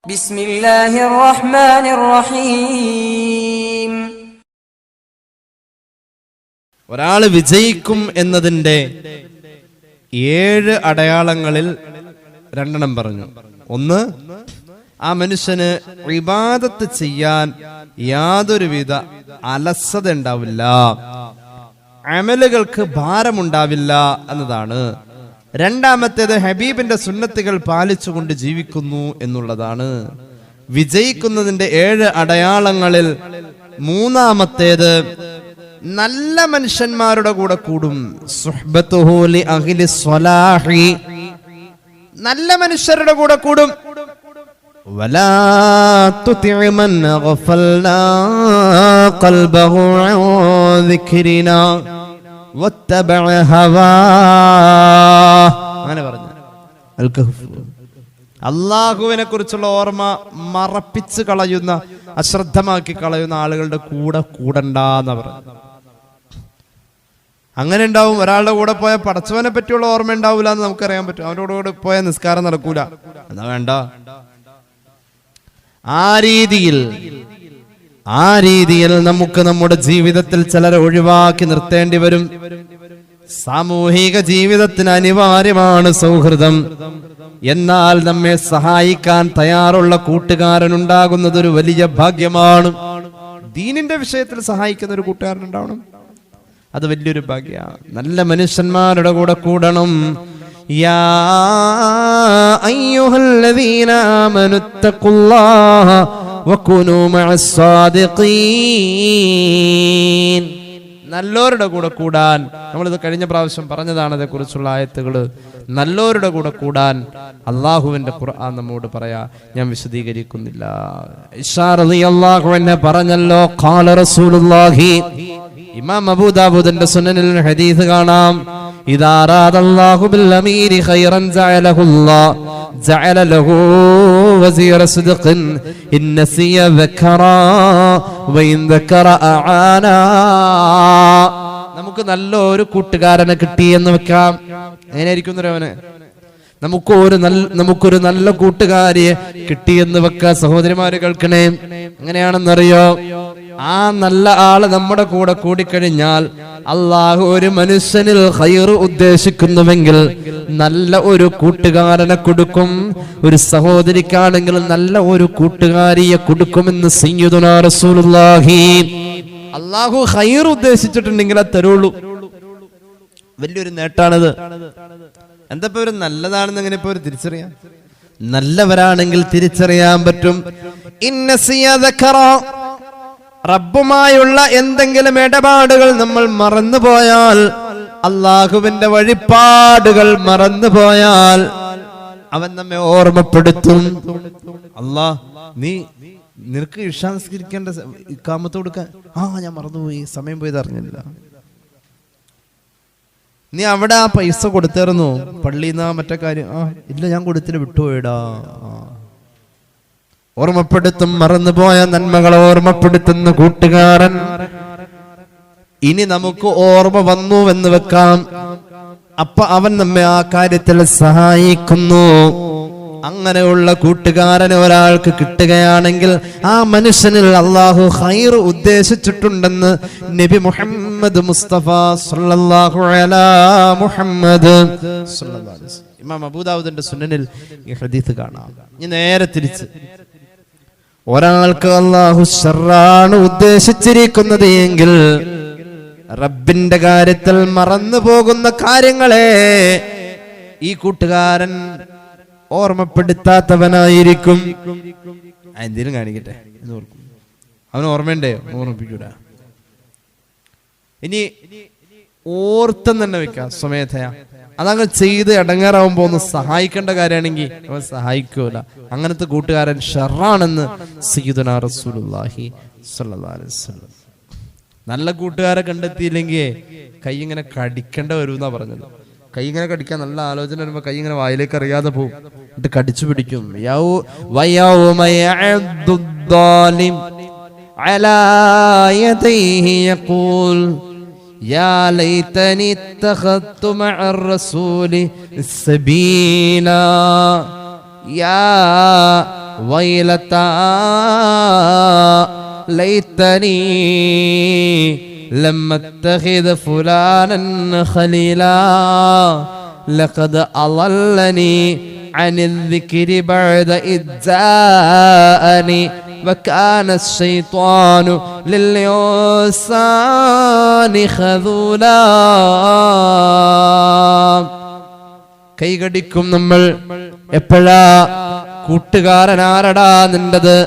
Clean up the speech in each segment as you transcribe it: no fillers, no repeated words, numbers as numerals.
ബിസ്മില്ലാഹിർ റഹ്മാനിർ റഹീം. ഒരാൾ വിജയിക്കും എന്നതിൻ്റെ 7 അടയാളങ്ങളിൽ 2 പറഞ്ഞു. ഒന്ന്, ആ മനുഷ്യന് ഇബാദത്ത് ചെയ്യാൻ യാതൊരുവിധ അലസത ഉണ്ടാവില്ല, അമലുകൾക്ക് ഭാരമുണ്ടാവില്ല എന്നതാണ്. രണ്ടാമത്തേത്, ഹബീബിന്റെ സുന്നത്തുകൾ പാലിച്ചുകൊണ്ട് ജീവിക്കുന്നു എന്നുള്ളതാണ്. വിജയിക്കുന്നതിന്റെ 7 അടയാളങ്ങളിൽ മൂന്നാമത്തേത്, നല്ല മനുഷ്യന്മാരുടെ കൂടെ കൂടും. സുഹ്ബത്തുഹു ലി അഹ്ലി സ്വലാഹി, നല്ല മനുഷ്യരുടെ കൂടെ കൂടും. വലാ തുതിഇ മൻ ഗഫൽനാ ഖൽബഹു അൻ ദിക്രിനാ വത്തബഅ ഹവാ. അങ്ങനെ പറഞ്ഞു അൽ കഹ്ഫ്. അല്ലാഹുവിനെ കുറിച്ചുള്ള ഓർമ്മ മറപ്പിച്ച് കളയുന്ന, അശ്രദ്ധമാക്കി കളയുന്ന ആളുകളുടെ കൂടെ കൂടണ്ടെന്ന് പറഞ്ഞു. അങ്ങനെ ഉണ്ടാവും. ഒരാളുടെ കൂടെ പോയാൽ പടച്ചവനെ പറ്റിയുള്ള ഓർമ്മ ഉണ്ടാവില്ല എന്ന് നമുക്കറിയാൻ പറ്റും. അവരോട് കൂടെ പോയാൽ നിസ്കാരം നടക്കൂല, എന്നാ വേണ്ട. ആ രീതിയിൽ നമുക്ക് നമ്മുടെ ജീവിതത്തിൽ ചിലരെ ഒഴിവാക്കി നിർത്തേണ്ടി വരും. സാമൂഹിക ജീവിതത്തിന് അനിവാര്യമാണ് സൗഹൃദം. എന്നാൽ നമ്മെ സഹായിക്കാൻ തയ്യാറുള്ള കൂട്ടുകാരനുണ്ടാകുന്നത് ഒരു വലിയ ഭാഗ്യമാണ്. ദീനിന്റെ വിഷയത്തിൽ സഹായിക്കുന്ന ഒരു കൂട്ടുകാരനുണ്ടാവണം, അത് വലിയൊരു ഭാഗ്യമാണ്. നല്ല മനുഷ്യന്മാരുടെ കൂടെ കൂടണം. യാ അയ്യുഹല്ലദീന ആമനു തഖുല്ലാഹ വകുനൂ മഅസ് സാദിഖീൻ. നല്ലോരുടെ കൂടെ കൂടാൻ, നമ്മളിത് കഴിഞ്ഞ പ്രാവശ്യം പറഞ്ഞതാണ് അതേക്കുറിച്ചുള്ള ആയത്തുകൾ. നല്ലോരുടെ കൂടെ കൂടാൻ അള്ളാഹുവിന്റെ ഖുർആൻ നമ്മോട് പറയാ, ഞാൻ വിശദീകരിക്കുന്നില്ല. ഇശാ റളിയല്ലാഹു അൻഹു പറഞ്ഞല്ലോ, ഖാല റസൂലുള്ളാഹി. ഇമാം അബൂ ദാവൂദിന്റെ സുനനിൽ ഹദീസ് കാണാം, ഇദാ അറാദല്ലാഹു ബിൽ അമീരി ഖൈറൻ ജഅല ലഹു വസീറ സിദ്ഖിൻ ഇൻ നസിയ ദക്കറാ വഇൻ ദക്കറ അആനാ. നമുക്ക് നല്ലൊരു കൂട്ടുകാരനെ കിട്ടി എന്ന് വെക്കാം. എങ്ങനെയായിരിക്കും അവന്? നമുക്കൊരു നല്ല കൂട്ടുകാരിയെ കിട്ടിയെന്ന് വെക്ക. സഹോദരിമാര് കേൾക്കണേ, എങ്ങനെയാണെന്നറിയോ? ആ നല്ല ആള് നമ്മുടെ കൂടെ കൂടിക്കഴിഞ്ഞാൽ അള്ളാഹു ഒരു മനുഷ്യനിൽ ഖൈർ ഉദ്ദേശിക്കുന്നുവെങ്കിൽ നല്ല ഒരു കൂട്ടുകാരനെ കൊടുക്കും. ഒരു സഹോദരിക്കാണെങ്കിൽ നല്ല ഒരു കൂട്ടുകാരിയെ കൊടുക്കുമെന്ന് സയ്യിദുനാ റസൂലുള്ളാഹി. അള്ളാഹു ഖൈർ ഉദ്ദേശിച്ചിട്ടുണ്ടെങ്കിൽ അത് തരുള്ളൂ. വലിയൊരു നേട്ടാണിത്. എന്താ ഇപ്പൊ ഒരു നല്ലതാണെന്ന് എങ്ങനെ ഇപ്പൊ ഒരു തിരിച്ചറിയാം? നല്ലവരാണെങ്കിൽ തിരിച്ചറിയാൻ പറ്റും. റബ്ബുമായുള്ള എന്തെങ്കിലും ഇടപാടുകൾ നമ്മൾ മറന്നുപോയാൽ, അള്ളാഹുവിന്റെ വഴിപാടുകൾ മറന്നുപോയാൽ അവൻ നമ്മെ ഓർമ്മപ്പെടുത്തും. നിനക്ക് ഇശാ നിസ്കരിക്കേണ്ട ഇഖാമത്ത് കൊടുക്കാൻ, ഞാൻ മറന്നുപോയി, സമയം പോയത് അറിഞ്ഞില്ല. നീ അവിടെ ആ പൈസ കൊടുത്തേർന്നു പള്ളിന്ന്, മറ്റേ കാര്യം, ഇല്ല ഞാൻ കൊടുത്തില്ല, വിട്ടുപോയിടാ. ഓർമ്മപ്പെടുത്തും. മറന്നുപോയ നന്മകളെ ഓർമ്മപ്പെടുത്തുന്ന കൂട്ടുകാരൻ. ഇനി നമുക്ക് ഓർമ്മ വന്നു എന്ന് വെക്കാം, അപ്പൊ അവൻ നമ്മെ ആ കാര്യത്തിൽ സഹായിക്കുന്നു. അങ്ങനെയുള്ള കൂട്ടുകാരനെ ഒരാൾക്ക് കിട്ടുകയാണെങ്കിൽ ആ മനുഷ്യനിൽ അള്ളാഹു ഖൈർ ഉദ്ദേശിച്ചിട്ടുണ്ടെന്ന് നബി മുഹമ്മദ് മുസ്തഫ സല്ലല്ലാഹു അലാ മുഹമ്മദ് സല്ലല്ലാഹു അലൈഹി വസല്ലം. ഇമാം അബൂ ദാവൂദിന്റെ സുനനിൽ ഈ ഹദീസ് കാണാം. ഇനി നേരെ തിരിച്ച്, ഒരാൾക്ക് അള്ളാഹു ശർറാണ് ഉദ്ദേശിച്ചിരിക്കുന്നത് എങ്കിൽ റബ്ബിന്റെ കാര്യത്തിൽ മറന്നു പോകുന്ന കാര്യങ്ങളെ ഈ കൂട്ടുകാരൻ ഓർമ്മപ്പെടുത്താത്തവനായിരിക്കും. എന്തേലും കാണിക്കട്ടെ എന്ന് ഓർക്കും. അവന് ഓർമ്മയുണ്ടേ, ഓർമ്മിപ്പിക്കൂടാ. ഇനി ഓർത്തം തന്നെ വെക്കാം സ്വമേധയാ. അതങ്ങ് ചെയ്ത് ഇടങ്ങേറാവുമ്പോ ഒന്ന് സഹായിക്കേണ്ട കാര്യമാണെങ്കിൽ അവൻ സഹായിക്കൂല. അങ്ങനത്തെ കൂട്ടുകാരൻ ഷർറാണെന്ന് സയ്യിദുനാ റസൂലുള്ളാഹി സ്വല്ലല്ലാഹു അലൈഹി വസല്ലം. നല്ല കൂട്ടുകാരെ കണ്ടെത്തിയില്ലെങ്കിൽ കൈ ഇങ്ങനെ കടിക്കേണ്ട വരുമെന്നാ പറഞ്ഞത്. കൈ ഇങ്ങനെ കടിക്കാൻ നല്ല ആലോചന വരുമ്പോ കൈ ഇങ്ങനെ വായിലേക്ക് അറിയാതെ പോകും, എന്നിട്ട് കടിച്ചു പിടിക്കും. يا ليتني اتخذت مع الرسول سبيلا. يا വൈലതാ ലൈതനി ലം അത്തഖിദ് ഫുലാനൻ ഖലീലാ ലഖദ് അളല്ലനി അനിൽ ദിക്രി ബഅദ ഇദ്ജാഅനി വകാന അശ്ശൈത്വാനു ലിൽഇൻസാനി ഖദൂലാ. കൈകടിക്കും നമ്മൾ. എപ്പോഴാ? കൂട്ടുകാരൻ ആരടാ നിന്റത്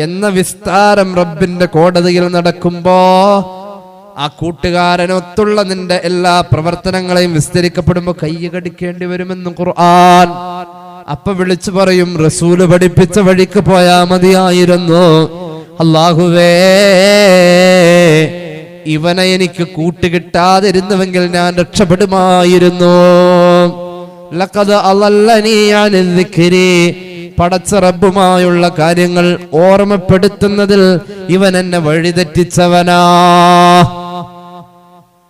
എന്ന വിസ്താരം റബ്ബിന്റെ കോടതിയിൽ നടക്കുമ്പോ ആ കൂട്ടുകാരനൊത്തുള്ള നിന്റെ എല്ലാ പ്രവർത്തനങ്ങളെയും വിസ്തരിക്കപ്പെടുമ്പോ കൈകടിക്കേണ്ടി വരുമെന്ന് ഖുർആൻ. അപ്പൊ വിളിച്ചു പറയും, റസൂല് പഠിപ്പിച്ച വഴിക്ക് പോയാ മതിയായിരുന്നു. അല്ലാഹുവേ, ഇവനെ എനിക്ക് കൂട്ടുകിട്ടാതിരുന്നുവെങ്കിൽ ഞാൻ രക്ഷപ്പെടുമായിരുന്നു. ലഖദ് അളല്ലനി അനിൽ ദിക്രി, പടച്ച റബ്ബുമായുള്ള കാര്യങ്ങൾ ഓർമ്മപ്പെടുത്തുന്നതിൽ ഇവൻ എന്നെ വഴിതെറ്റിച്ചവനാ.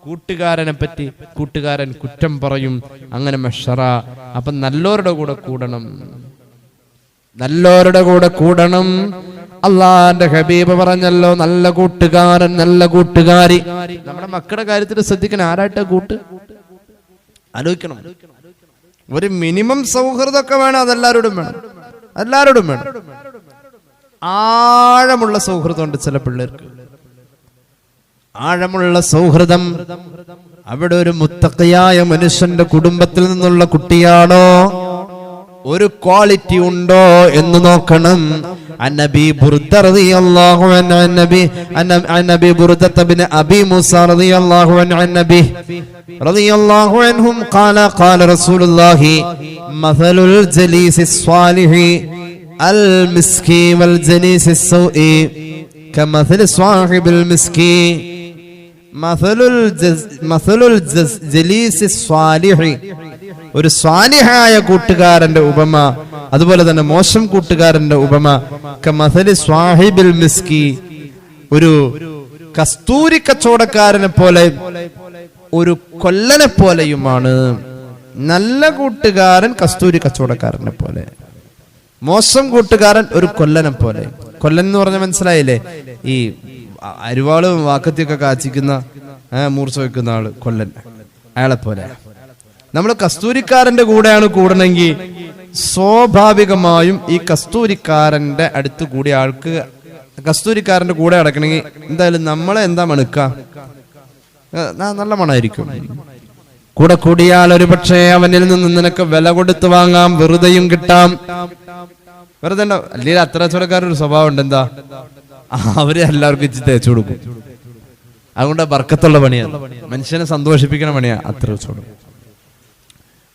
കൂട്ടുകാരനെ പറ്റി കൂട്ടുകാരൻ കുറ്റം പറയും. അങ്ങനെ മഷറ. അപ്പൊ നല്ലോരുടെ കൂടെ കൂടണം, നല്ലോരുടെ കൂടെ കൂടണം. അള്ളാന്റെ ഹബീബ് പറഞ്ഞല്ലോ, നല്ല കൂട്ടുകാരൻ നല്ല കൂട്ടുകാരി. നമ്മുടെ മക്കളുടെ കാര്യത്തിൽ ശ്രദ്ധിക്കണം. ആരായിട്ട് കൂട്ട് ആലോചിക്കണം. ഒരു മിനിമം സൗഹൃദമൊക്കെ വേണം. അതെല്ലാവരോടും വേണം, എല്ലാവരോടും വേണം. ആഴമുള്ള സൗഹൃദമുണ്ട് ചില പിള്ളേർക്ക്. ആഴമുള്ള സൗഹൃദം. അവിടെ ഒരു മുത്തഖിയായ മനുഷ്യന്റെ കുടുംബത്തിൽ നിന്നുള്ള കുട്ടിയാണോ, ഒരു ക്വാളിറ്റി ഉണ്ടോ എന്ന് നോക്കണം. അന്നബി ബുർദ റളിയല്ലാഹു അൻഹു അന്നബി ബുർദ ഇബ്നു അബി മൂസ റളിയല്ലാഹു അൻഹു അന്നബി റളിയല്ലാഹു അൻഹും ഖാല റസൂലുള്ളാഹി മസലുൽ ജലീസിസ് സ്വാലിഹി അൽ മിസ്കി വൽ ജലീസിസ് സൗഇ കമസലി സ്വാഹിബിൽ മിസ്കി. മസലുൽ ജലീസിസ് സ്വാലിഹി, ഒരു സ്വാലിഹായ കൂട്ടുകാരന്റെ ഉപമ, അതുപോലെ തന്നെ മോശം കൂട്ടുകാരന്റെ ഉപമ കമസലി സ്വാഹിബിൽ മിസ്കി, ഒരു കസ്തൂരി കച്ചവടക്കാരനെ പോലെ, ഒരു കൊല്ലനെ പോലെയുമാണ്. നല്ല കൂട്ടുകാരൻ കസ്തൂരി കച്ചവടക്കാരനെ പോലെ, മോശം കൂട്ടുകാരൻ ഒരു കൊല്ലനെ പോലെ. കൊല്ലൻ എന്ന് പറഞ്ഞ മനസ്സിലായില്ലേ? ഈ അരിവാള് വാക്കത്തിയൊക്കെ കാച്ചിക്കുന്ന മൂർച്ച വെക്കുന്ന ആള് കൊല്ലൻ, അയാളെ പോലെ. നമ്മൾ കസ്തൂരിക്കാരന്റെ കൂടെയാണ് കൂടണമെങ്കിൽ സ്വാഭാവികമായും ഈ കസ്തൂരിക്കാരന്റെ അടുത്ത് കൂടിയ ആൾക്ക്, കസ്തൂരിക്കാരന്റെ കൂടെ അടക്കണമെങ്കിൽ എന്തായാലും നമ്മളെ എന്താ മണുക്ക? നല്ല മണായിരിക്കും. കൂടെ കൂടിയാൽ ഒരു പക്ഷേ അവനിൽ നിന്ന് നിനക്ക് വില കൊടുത്ത് വാങ്ങാം, വെറുതെയും കിട്ടാം. വെറുതെ അല്ലെങ്കിൽ അത്ര കച്ചവടക്കാരൊരു സ്വഭാവം ഉണ്ട്. എന്താ? അവര് എല്ലാവർക്കും ഇച്ചി തേച്ചു കൊടുക്കും. അതുകൊണ്ട് ബർക്കത്തുള്ള പണിയാണ്, മനുഷ്യനെ സന്തോഷിപ്പിക്കണ പണിയാ അത്ര കച്ചവടം.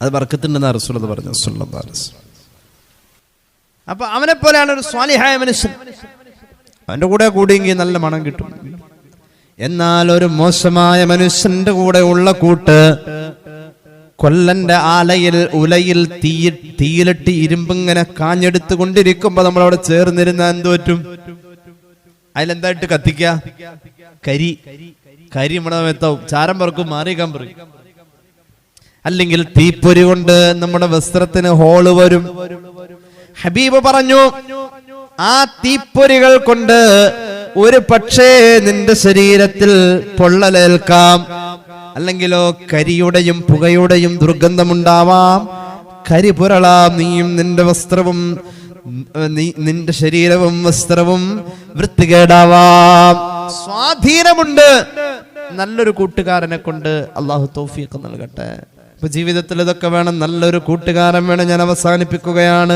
അത് ബർക്കത്തുണ്ടെന്ന് റസൂലുള്ളാഹി പറഞ്ഞു സ്വല്ലല്ലാഹു അലൈഹി വസല്ലം. അപ്പൊ അവനെ പോലെയാണ് ഒരു സ്വാലിഹായ മനുഷ്യൻ. അവന്റെ കൂടെ കൂടിയെങ്കിൽ നല്ല മണം കിട്ടും. എന്നാൽ ഒരു മോശമായ മനുഷ്യന്റെ കൂടെ ഉള്ള കൂട്ട് കൊല്ലന്റെ ഉലയിൽ തീയിലിട്ട് ഇരുമ്പിങ്ങനെ കാഞ്ഞെടുത്ത് കൊണ്ടിരിക്കുമ്പോ നമ്മളവിടെ ചേർന്നിരുന്ന എന്ത് പറ്റും? അതിലെന്തായിട്ട് കത്തിക്ക? കരി നമ്മുടെ മെത്താവും, ചാരം പറക്കും, മാറിയേക്കാൻ പറയും. അല്ലെങ്കിൽ തീപ്പൊരി കൊണ്ട് നമ്മുടെ വസ്ത്രത്തിന് ഹോള് വരും. ഹബീബ് പറഞ്ഞു, ആ തീപ്പൊരികൾ കൊണ്ട് ഒരു പക്ഷേ നിന്റെ ശരീരത്തിൽ പൊള്ളലേൽക്കാം, അല്ലെങ്കിലോ കരിയുടെയും പുകയുടെയും ദുർഗന്ധമുണ്ടാവാം. കരി പുരളാം, നീയും നിന്റെ വസ്ത്രവും നിന്റെ ശരീരവും വസ്ത്രവും വൃത്തികേടാവാം. സ്വാധീനമുണ്ട്. നല്ലൊരു കൂട്ടുകാരനെ കൊണ്ട് അള്ളാഹു തൗഫീഖ് നൽകട്ടെ. അപ്പൊ ജീവിതത്തിൽ ഇതൊക്കെ വേണം, നല്ലൊരു കൂട്ടുകാരൻ വേണം. ഞാൻ അവസാനിപ്പിക്കുകയാണ്.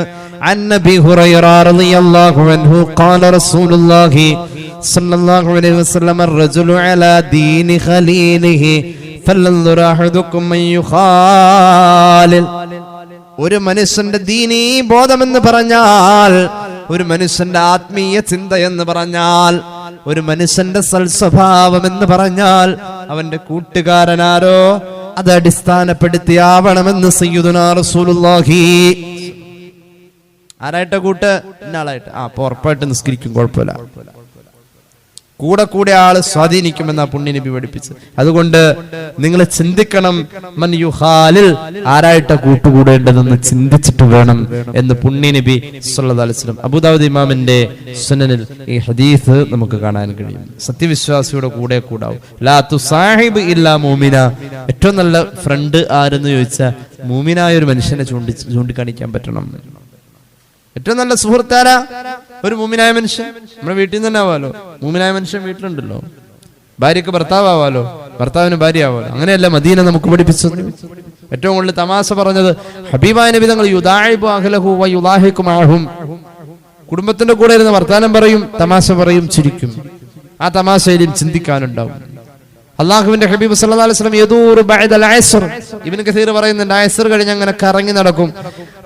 അന്നബി ഹുറൈറ റളിയല്ലാഹു അൻഹു ഖാല റസൂലുള്ളാഹി സ്വല്ലല്ലാഹു അലൈഹി വസല്ലം അർ-റജുലു അലാ ദീനി ഖലീലിഹി ഫലൻദുർ അഹദുകും മൻ യുഖാലിൽ. ഒരു മനുഷ്യന്റെ ദീനീ ബോധമെന്ന് പറഞ്ഞാൽ, ഒരു മനുഷ്യന്റെ ആത്മീയ ചിന്ത എന്ന് പറഞ്ഞാൽ, ഒരു മനുഷ്യന്റെ സൽസ്വഭാവം എന്ന് പറഞ്ഞാൽ അവന്റെ കൂട്ടുകാരനാരോ അത് അടിസ്ഥാനപ്പെടുത്തിയാവണമെന്ന് സയ്യിദുനാ റസൂലുള്ളാഹി. ആരായിട്ട് കൂട്ട്? ഇന്നാളായിട്ട്. അപ്പൊ ഉറപ്പായിട്ട് നിസ്കരിക്കും, കുഴപ്പമില്ല. കൂടെ കൂടെ ആള് സ്വാധീനിക്കുമെന്ന പുണ്യ നബി പഠിപ്പിച്ചു. അതുകൊണ്ട് നിങ്ങൾ ചിന്തിക്കണം, മൻ യുഹാലിൽ, ആരായിട്ട് കൂട്ടുകൂടേണ്ടതെന്ന് ചിന്തിച്ചിട്ട് വേണം എന്ന് പുണ്യ നബി സല്ലല്ലാഹു അലൈഹി വസല്ലം. അബൂദാവൂദ് ഇമാമിന്റെ സുനനിൽ ഈ ഹദീസ് നമുക്ക് കാണാൻ കഴിയും. സത്യവിശ്വാസിയുടെ കൂടെ കൂടാവും. ലാ തുസാഹിബ് ഇല്ലാ മുഅ്മിന. ഏറ്റവും നല്ല ഫ്രണ്ട് ആരെന്ന് ചോദിച്ചാൽ മുഅ്മിനായ ഒരു മനുഷ്യനെ ചൂണ്ടിക്കാണിക്കാൻ പറ്റണം. ഏറ്റവും നല്ല സുഹൃത്താര ഒരു മുഅ്മിനായ മനുഷ്യൻ. നമ്മുടെ വീട്ടിൽ നിന്ന് തന്നെ ആവാലോ. മുഅ്മിനായ മനുഷ്യൻ വീട്ടിലുണ്ടല്ലോ. ഭാര്യക്ക് ഭർത്താവ് ആവാലോ, ഭർത്താവിന് ഭാര്യ ആവാലോ. അങ്ങനെയല്ല മദീന നമുക്ക് പഠിപ്പിച്ചത്. ഏറ്റവും കൂടുതൽ തമാശ പറഞ്ഞത് ഹബീബായ നബി തങ്ങൾ യുദാഇബു അഹ്ലഹു വ യുലാഹിഖു മഅഹും. കുടുംബത്തിന്റെ കൂടെ ഇരുന്ന് വർത്താനം പറയും, തമാശ പറയും, ചിരിക്കും. ആ തമാശയിലും ചിന്തിക്കാനുണ്ടാവും. അള്ളാഹുവിന്റെ ഹബീബ് സല്ലല്ലാഹു അലൈഹി വസല്ലം യദൂറു ബഅദൽ അസ്ർ, ഇബ്നു കസീർ പറയുന്നുണ്ട്, അസ്ർ കഴിഞ്ഞ് അങ്ങനെ കറങ്ങി നടക്കും.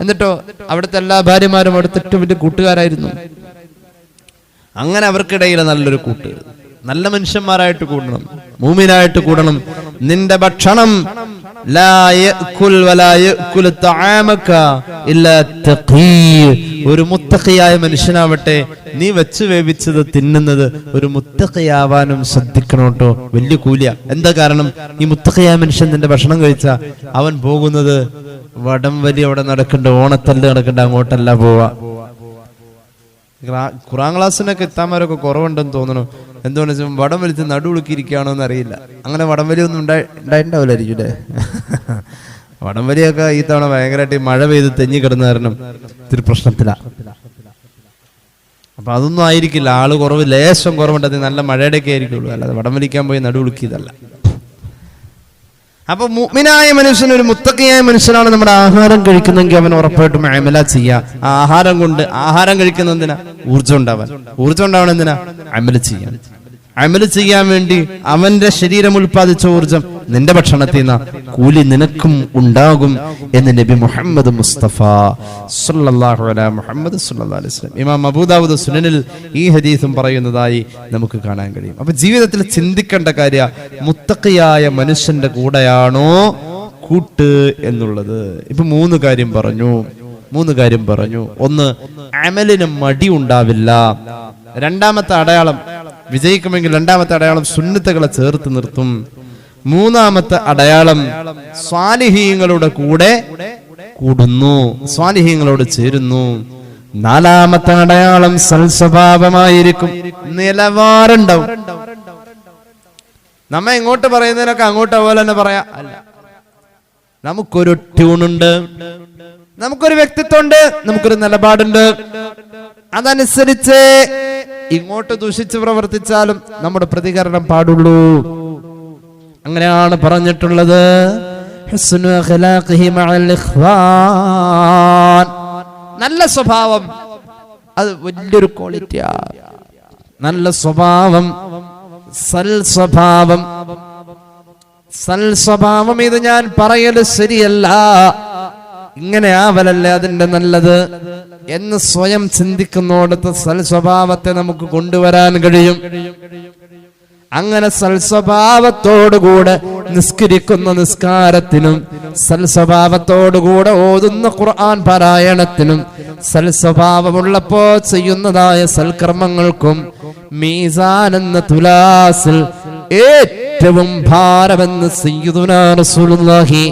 എന്നിട്ടോ അവിടുത്തെ എല്ലാ ഭാര്യമാരും അവിടുത്തെ ഏറ്റവും വലിയ കൂട്ടുകാരായിരുന്നു. അങ്ങനെ അവർക്കിടയിൽ നല്ലൊരു കൂട്ട്, നല്ല മനുഷ്യന്മാരായിട്ട് കൂടണം, മൂമിനായിട്ട് കൂടണം. നിന്റെ ഭക്ഷണം ലാ യഅകുൽ വലാ യഅകുൽ തആമക ഇല്ലാ തഖീ, ഒരു മുത്തഖിയായ മനുഷ്യനാവട്ടെ നീ വെച്ച് വേവിച്ചത് തിന്നുന്നത് ഒരു മുത്തഖിയാവാനും ശ്രദ്ധിക്കണം കേട്ടോ. വലിയ കൂലിയ. എന്താ കാരണം? ഈ മുത്തഖിയായ മനുഷ്യൻ നിന്റെ ഭക്ഷണം കഴിച്ചാ അവൻ പോകുന്നത് വടംവലി അവിടെ നടക്കണ്ട, ഓണത്തല്ല് നടക്കണ്ട, അങ്ങോട്ടല്ല പോവാ. ഖുർആൻ ക്ലാസ്സിനൊക്കെ എത്താമാരൊക്കെ കുറവുണ്ടെന്ന് തോന്നണു. എന്തുകൊണ്ട് വെച്ചാൽ വടം വലിച്ച് നടുവുളുക്കിയിരിക്കുകയാണോ എന്ന് അറിയില്ല. അങ്ങനെ വടംവലി ഒന്നും ഉണ്ടായിട്ടുണ്ടാവില്ലായിരിക്കും അല്ലേ? വടംവലിയൊക്കെ ഈ തവണ ഭയങ്കരമായിട്ട് മഴ പെയ്ത് തെഞ്ഞി കിടന്ന കാരണം ഇത്തിരി പ്രശ്നത്തിലാണ്. അപ്പൊ അതൊന്നും ആയിരിക്കില്ല. ആള് കുറവ്, ലേശം കുറവുണ്ട്. നല്ല മഴയുടെയൊക്കെ ആയിരിക്കുള്ളൂ. അല്ലാതെ വടംവലിക്കാൻ പോയി നടുവുളുക്കിയതല്ല. അപ്പൊ മുഅ്മിനായ മനുഷ്യൻ, ഒരു മുത്തഖിയായ മനുഷ്യനാണ് നമ്മുടെ ആഹാരം കഴിക്കുന്നെങ്കിൽ അവൻ ഉറപ്പായിട്ടും അമല ചെയ്യാം. ആഹാരം കൊണ്ട്, ആഹാരം കഴിക്കുന്ന എന്തിനാ? ഊർജ്ജം ഉണ്ടാവണം എന്തിനാ? അമല ചെയ്യാൻ. അമല് ചെയ്യാൻ വേണ്ടി അവന്റെ ശരീരം ഉൽപ്പാദിച്ച ഊർജം നിന്റെ ഭക്ഷണത്തിൽ നിന്ന് കൂലി നിനക്കും ഉണ്ടാകും എന്ന് നബി മുഹമ്മദ് മുസ്തഫ സല്ലല്ലാഹു അലൈഹി മുഹമ്മദ് സല്ലല്ലാഹു അലൈഹി വസല്ലം. ഇമാം അബൂദാവൂദ് സുനനിൽ ഈ ഹദീസും പറയുന്നതായി നമുക്ക് കാണാൻ കഴിയും. അപ്പൊ ജീവിതത്തിൽ ചിന്തിക്കേണ്ട കാര്യ, മുത്തഖിയായ മനുഷ്യന്റെ കൂടെയാണോ കൂട്ട് എന്നുള്ളത്. ഇപ്പൊ മൂന്ന് കാര്യം പറഞ്ഞു. ഒന്ന്, അമലിന് മടി ഉണ്ടാവില്ല. രണ്ടാമത്തെ അടയാളം, വിജയിക്കുമെങ്കിൽ രണ്ടാമത്തെ അടയാളം സുന്നത്തുകളെ ചേർത്ത് നിർത്തും. മൂന്നാമത്തെ അടയാളം സ്വാലിഹീങ്ങളുടെ കൂടെ കൂടുന്നു, സ്വാലിഹീങ്ങളോട് ചേരുന്നു. നാലാമത്തെ അടയാളം സൽസ്വഭാവമായിരിക്കും, നിലവാരമുണ്ടാവും. നമ്മ ഇങ്ങോട്ട് പറയുന്നതിനൊക്കെ അങ്ങോട്ട് പോലെ തന്നെ പറയാ അല്ല. നമുക്കൊരു ട്യൂണുണ്ട്, നമുക്കൊരു വ്യക്തിത്വമുണ്ട്, നമുക്കൊരു നിലപാടുണ്ട്. അതനുസരിച്ച് ഇങ്ങോട്ട് ദുഷിച്ച് പ്രവർത്തിച്ചാലും നമ്മുടെ പ്രതികരണം പാടുള്ളൂ. അങ്ങനെയാണ് പറഞ്ഞിട്ടുള്ളത്. നല്ല സ്വഭാവം അത് വലിയൊരു ക്വാളിറ്റിയാ. നല്ല സ്വഭാവം, സൽസ്വഭാവം ഇത് ഞാൻ പറയല് ശരിയല്ല, ഇങ്ങനെ ആവലല്ലേ അതിന്റെ നല്ലത് എന്ന് സ്വയം ചിന്തിക്കുന്നോടത്ത് സൽസ്വഭാവത്തെ നമുക്ക് കൊണ്ടുവരാൻ കഴിയും. അങ്ങനെ സൽസ്വഭാവത്തോടുകൂടെ നിസ്കരിക്കുന്ന നിസ്കാരത്തിനും, സൽസ്വഭാവത്തോടുകൂടെ ഓതുന്ന ഖുർആൻ പാരായണത്തിനും, സൽസ്വഭാവമുള്ളപ്പോ ചെയ്യുന്നതായ സൽക്കർമ്മങ്ങൾക്കും മീസാൻ എന്ന തുലാസിൽ ഏറ്റവും ഭാരമെന്ന് സയ്യിദുനാ റസൂലുള്ളാഹി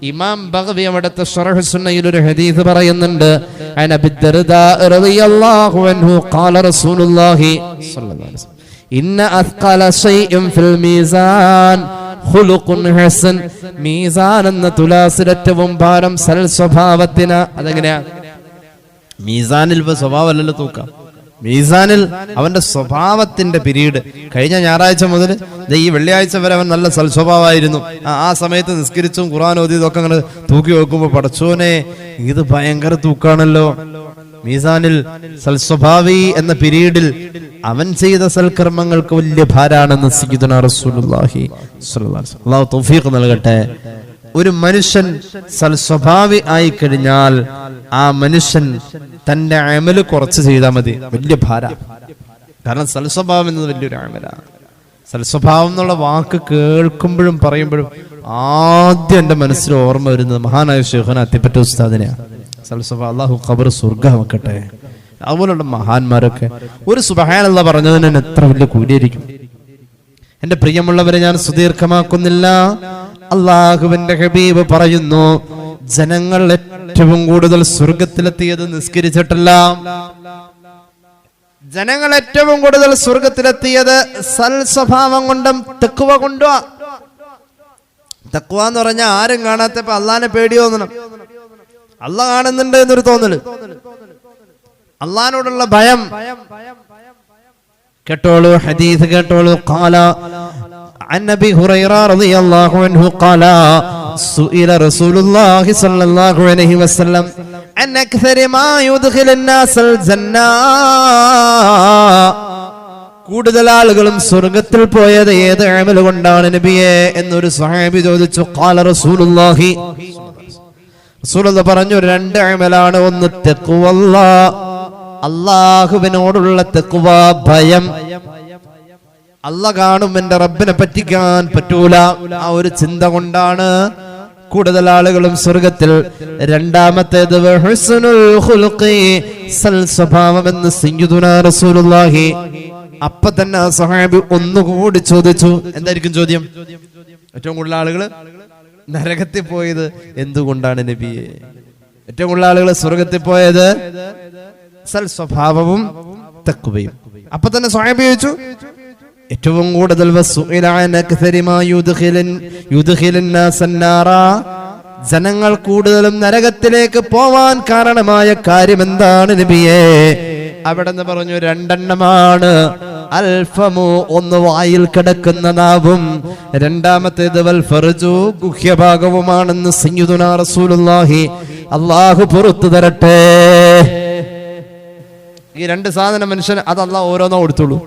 ഇമാം ബഗവി അവിടുത്തെ ശറഹ് സുന്നയിൽ ഒരു ഹദീസ് പറയുന്നുണ്ട്. അൻ അബീ ദർദാ റളിയല്ലാഹു അൻഹു ഖാല റസൂലുള്ളാഹി സ്വല്ലല്ലാഹു അലൈഹി വസല്ലം ഇന്ന അസ്ഖല ശൈഇൻ ഫിൽ മീസാൻ ഖുലുഖുൻ ഹസൻ. മീസാൻ എന്ന തുലാസിൽ ഏറ്റവും ഭാരം സൽ സ്വഭാവത്തിന്. അതെങ്ങനെയാ? മീസാനിൽ സ്വഭാവമല്ലല്ലോ തൂക്കാം, മീസാനിൽ അവന്റെ സ്വഭാവത്തിന്റെ പിരീഡ്. കഴിഞ്ഞ ഞായറാഴ്ച മുതൽ ഈ വെള്ളിയാഴ്ച വരെ അവൻ നല്ല സൽസ്വഭാവമായിരുന്നു. ആ സമയത്ത് നിസ്കരിച്ചും ഖുർആൻ ഓതിയതൊക്കെ അങ്ങനെ തൂക്കി വെക്കുമ്പോ പടച്ചോനെ ഇത് ഭയങ്കര തൂക്കാണല്ലോ. മീസാനിൽ സൽസ്വഭാവി എന്ന പിരീഡിൽ അവൻ ചെയ്ത സൽക്കർമ്മങ്ങൾക്ക് വലിയ ഭാരാണെന്ന് സയ്യിദുനാ റസൂലുള്ളാഹി സ്വല്ലല്ലാഹു അലൈഹി വസല്ലം. അല്ലാഹു തൗഫീഖ് നൽകട്ടെ. ഒരു മനുഷ്യൻ സൽസ്വഭാവി ആയി കഴിഞ്ഞാൽ ആ മനുഷ്യൻ തന്റെ അമല് കുറച്ച് ചെയ്താൽ മതി, വലിയ ഭാര. കാരണം സൽസ്വഭാവം എന്നത് വലിയൊരു അമലാണ്. സൽസ്വഭാവം എന്നുള്ള വാക്ക് കേൾക്കുമ്പോഴും പറയുമ്പോഴും ആദ്യം എന്റെ മനസ്സിൽ ഓർമ്മ വരുന്നത് മഹാനായ ശൈഖുനാ അത്തിപ്പറ്റ ഉസ്താദിനെയാണ്. സൽസ്വഭാവം, അല്ലാഹു ഖബർ സ്വർഗ്ഗമാക്കട്ടെ. അതുപോലുള്ള മഹാന്മാരൊക്കെ ഒരു സുബ്ഹാനല്ലാഹ് പറഞ്ഞതിന് എത്ര വലിയ കൂലിയായിരിക്കും. എന്റെ പ്രിയമുള്ളവരെ, ഞാൻ സുദീർഘമാക്കുന്നില്ല. അള്ളാഹുവിന്റെ ഹബീബ് പറയുന്നു, ജനങ്ങൾ ഏറ്റവും കൂടുതൽ സ്വർഗത്തിലെത്തിയത് നിസ്കരിച്ചിട്ടല്ല. ജനങ്ങൾ ഏറ്റവും കൂടുതൽ സ്വർഗത്തിലെത്തിയത് സൽ സ്വഭാവം കൊണ്ടും തഖ്വ കൊണ്ടും. തഖ്വ എന്ന് പറഞ്ഞാൽ ആരും കാണാത്തപ്പോ അള്ളാഹിനെ പേടി തോന്നണം. അള്ളാഹ് കാണുന്നുണ്ട് എന്നൊരു തോന്നല്, അള്ളാഹിനോടുള്ള ഭയം. കേട്ടോളൂ, ഹദീസ് കേട്ടോളൂ. ഖാല عن ابي هريره رضي الله عنه قال سئل رسول الله صلى الله عليه وسلم عن اكثر ما يدخل الناس الجنه. കൂടുതൽ ആളുകളും സ്വർഗ്ഗത്തിൽ പോയത് ഏത് അമൽ കൊണ്ടാണ് നബിയെ എന്നൊരു സ്വഹാബി ചോദിച്ചു. ഖാല റസൂലുള്ളാഹി, റസൂലുള്ളാഹി പറഞ്ഞു, രണ്ട് അമലാണ്. ഒന്ന് തഖ്വല്ലാഹ്, അല്ലാഹുവിനോടുള്ള തഖ്വ, ഭയം. അല്ലാഹ് കാണും, എന്റെ റബ്ബിനെ പറ്റിക്കാൻ പറ്റൂല, ആ ഒരു ചിന്ത കൊണ്ടാണ് കൂടുതൽ ആളുകളും സ്വർഗത്തിൽ. രണ്ടാമത്തേത് ഹുസ്നുൽ ഖുൽഖി, സൽ സ്വഭാവമെന്ന് സയ്യിദുനാ റസൂലുള്ളാഹി. അപ്പൊ തന്നെ ആ സ്വഹാബി ഒന്നുകൂടി ചോദിച്ചു. എന്തായിരിക്കും ചോദ്യം? ഏറ്റവും കൂടുതൽ ആളുകൾ നരകത്തിൽ പോയത് എന്തുകൊണ്ടാണ് നബിയെ? ഏറ്റവും കൂടുതൽ ആളുകൾ സ്വർഗത്തിൽ പോയത് സൽ സ്വഭാവവും തഖ്വയും. അപ്പൊ തന്നെ സ്വഹാബി ചോദിച്ചു, ഏറ്റവും കൂടുതൽ ജനങ്ങൾ കൂടുതലും നരകത്തിലേക്ക് പോവാൻ കാരണമായ കാര്യം എന്താണ് നബിയെ? അവിടെ നിന്ന് പറഞ്ഞു, രണ്ടെണ്ണമാണ്. അൽഫമു, ഒന്ന് വായിൽ കിടക്കുന്ന നാവും, രണ്ടാമത്തേത് വൽ ഫർജു, ഗുഹ്യഭാഗവുമാണെന്ന് സയ്യിദുനാ റസൂലുള്ളാഹി. അല്ലാഹു പുറത്തു തരട്ടെ. ഈ രണ്ട് സാധനം മനുഷ്യൻ അത് അല്ലാഹ് ഓരോന്നോ കൊടുത്തുള്ളൂ.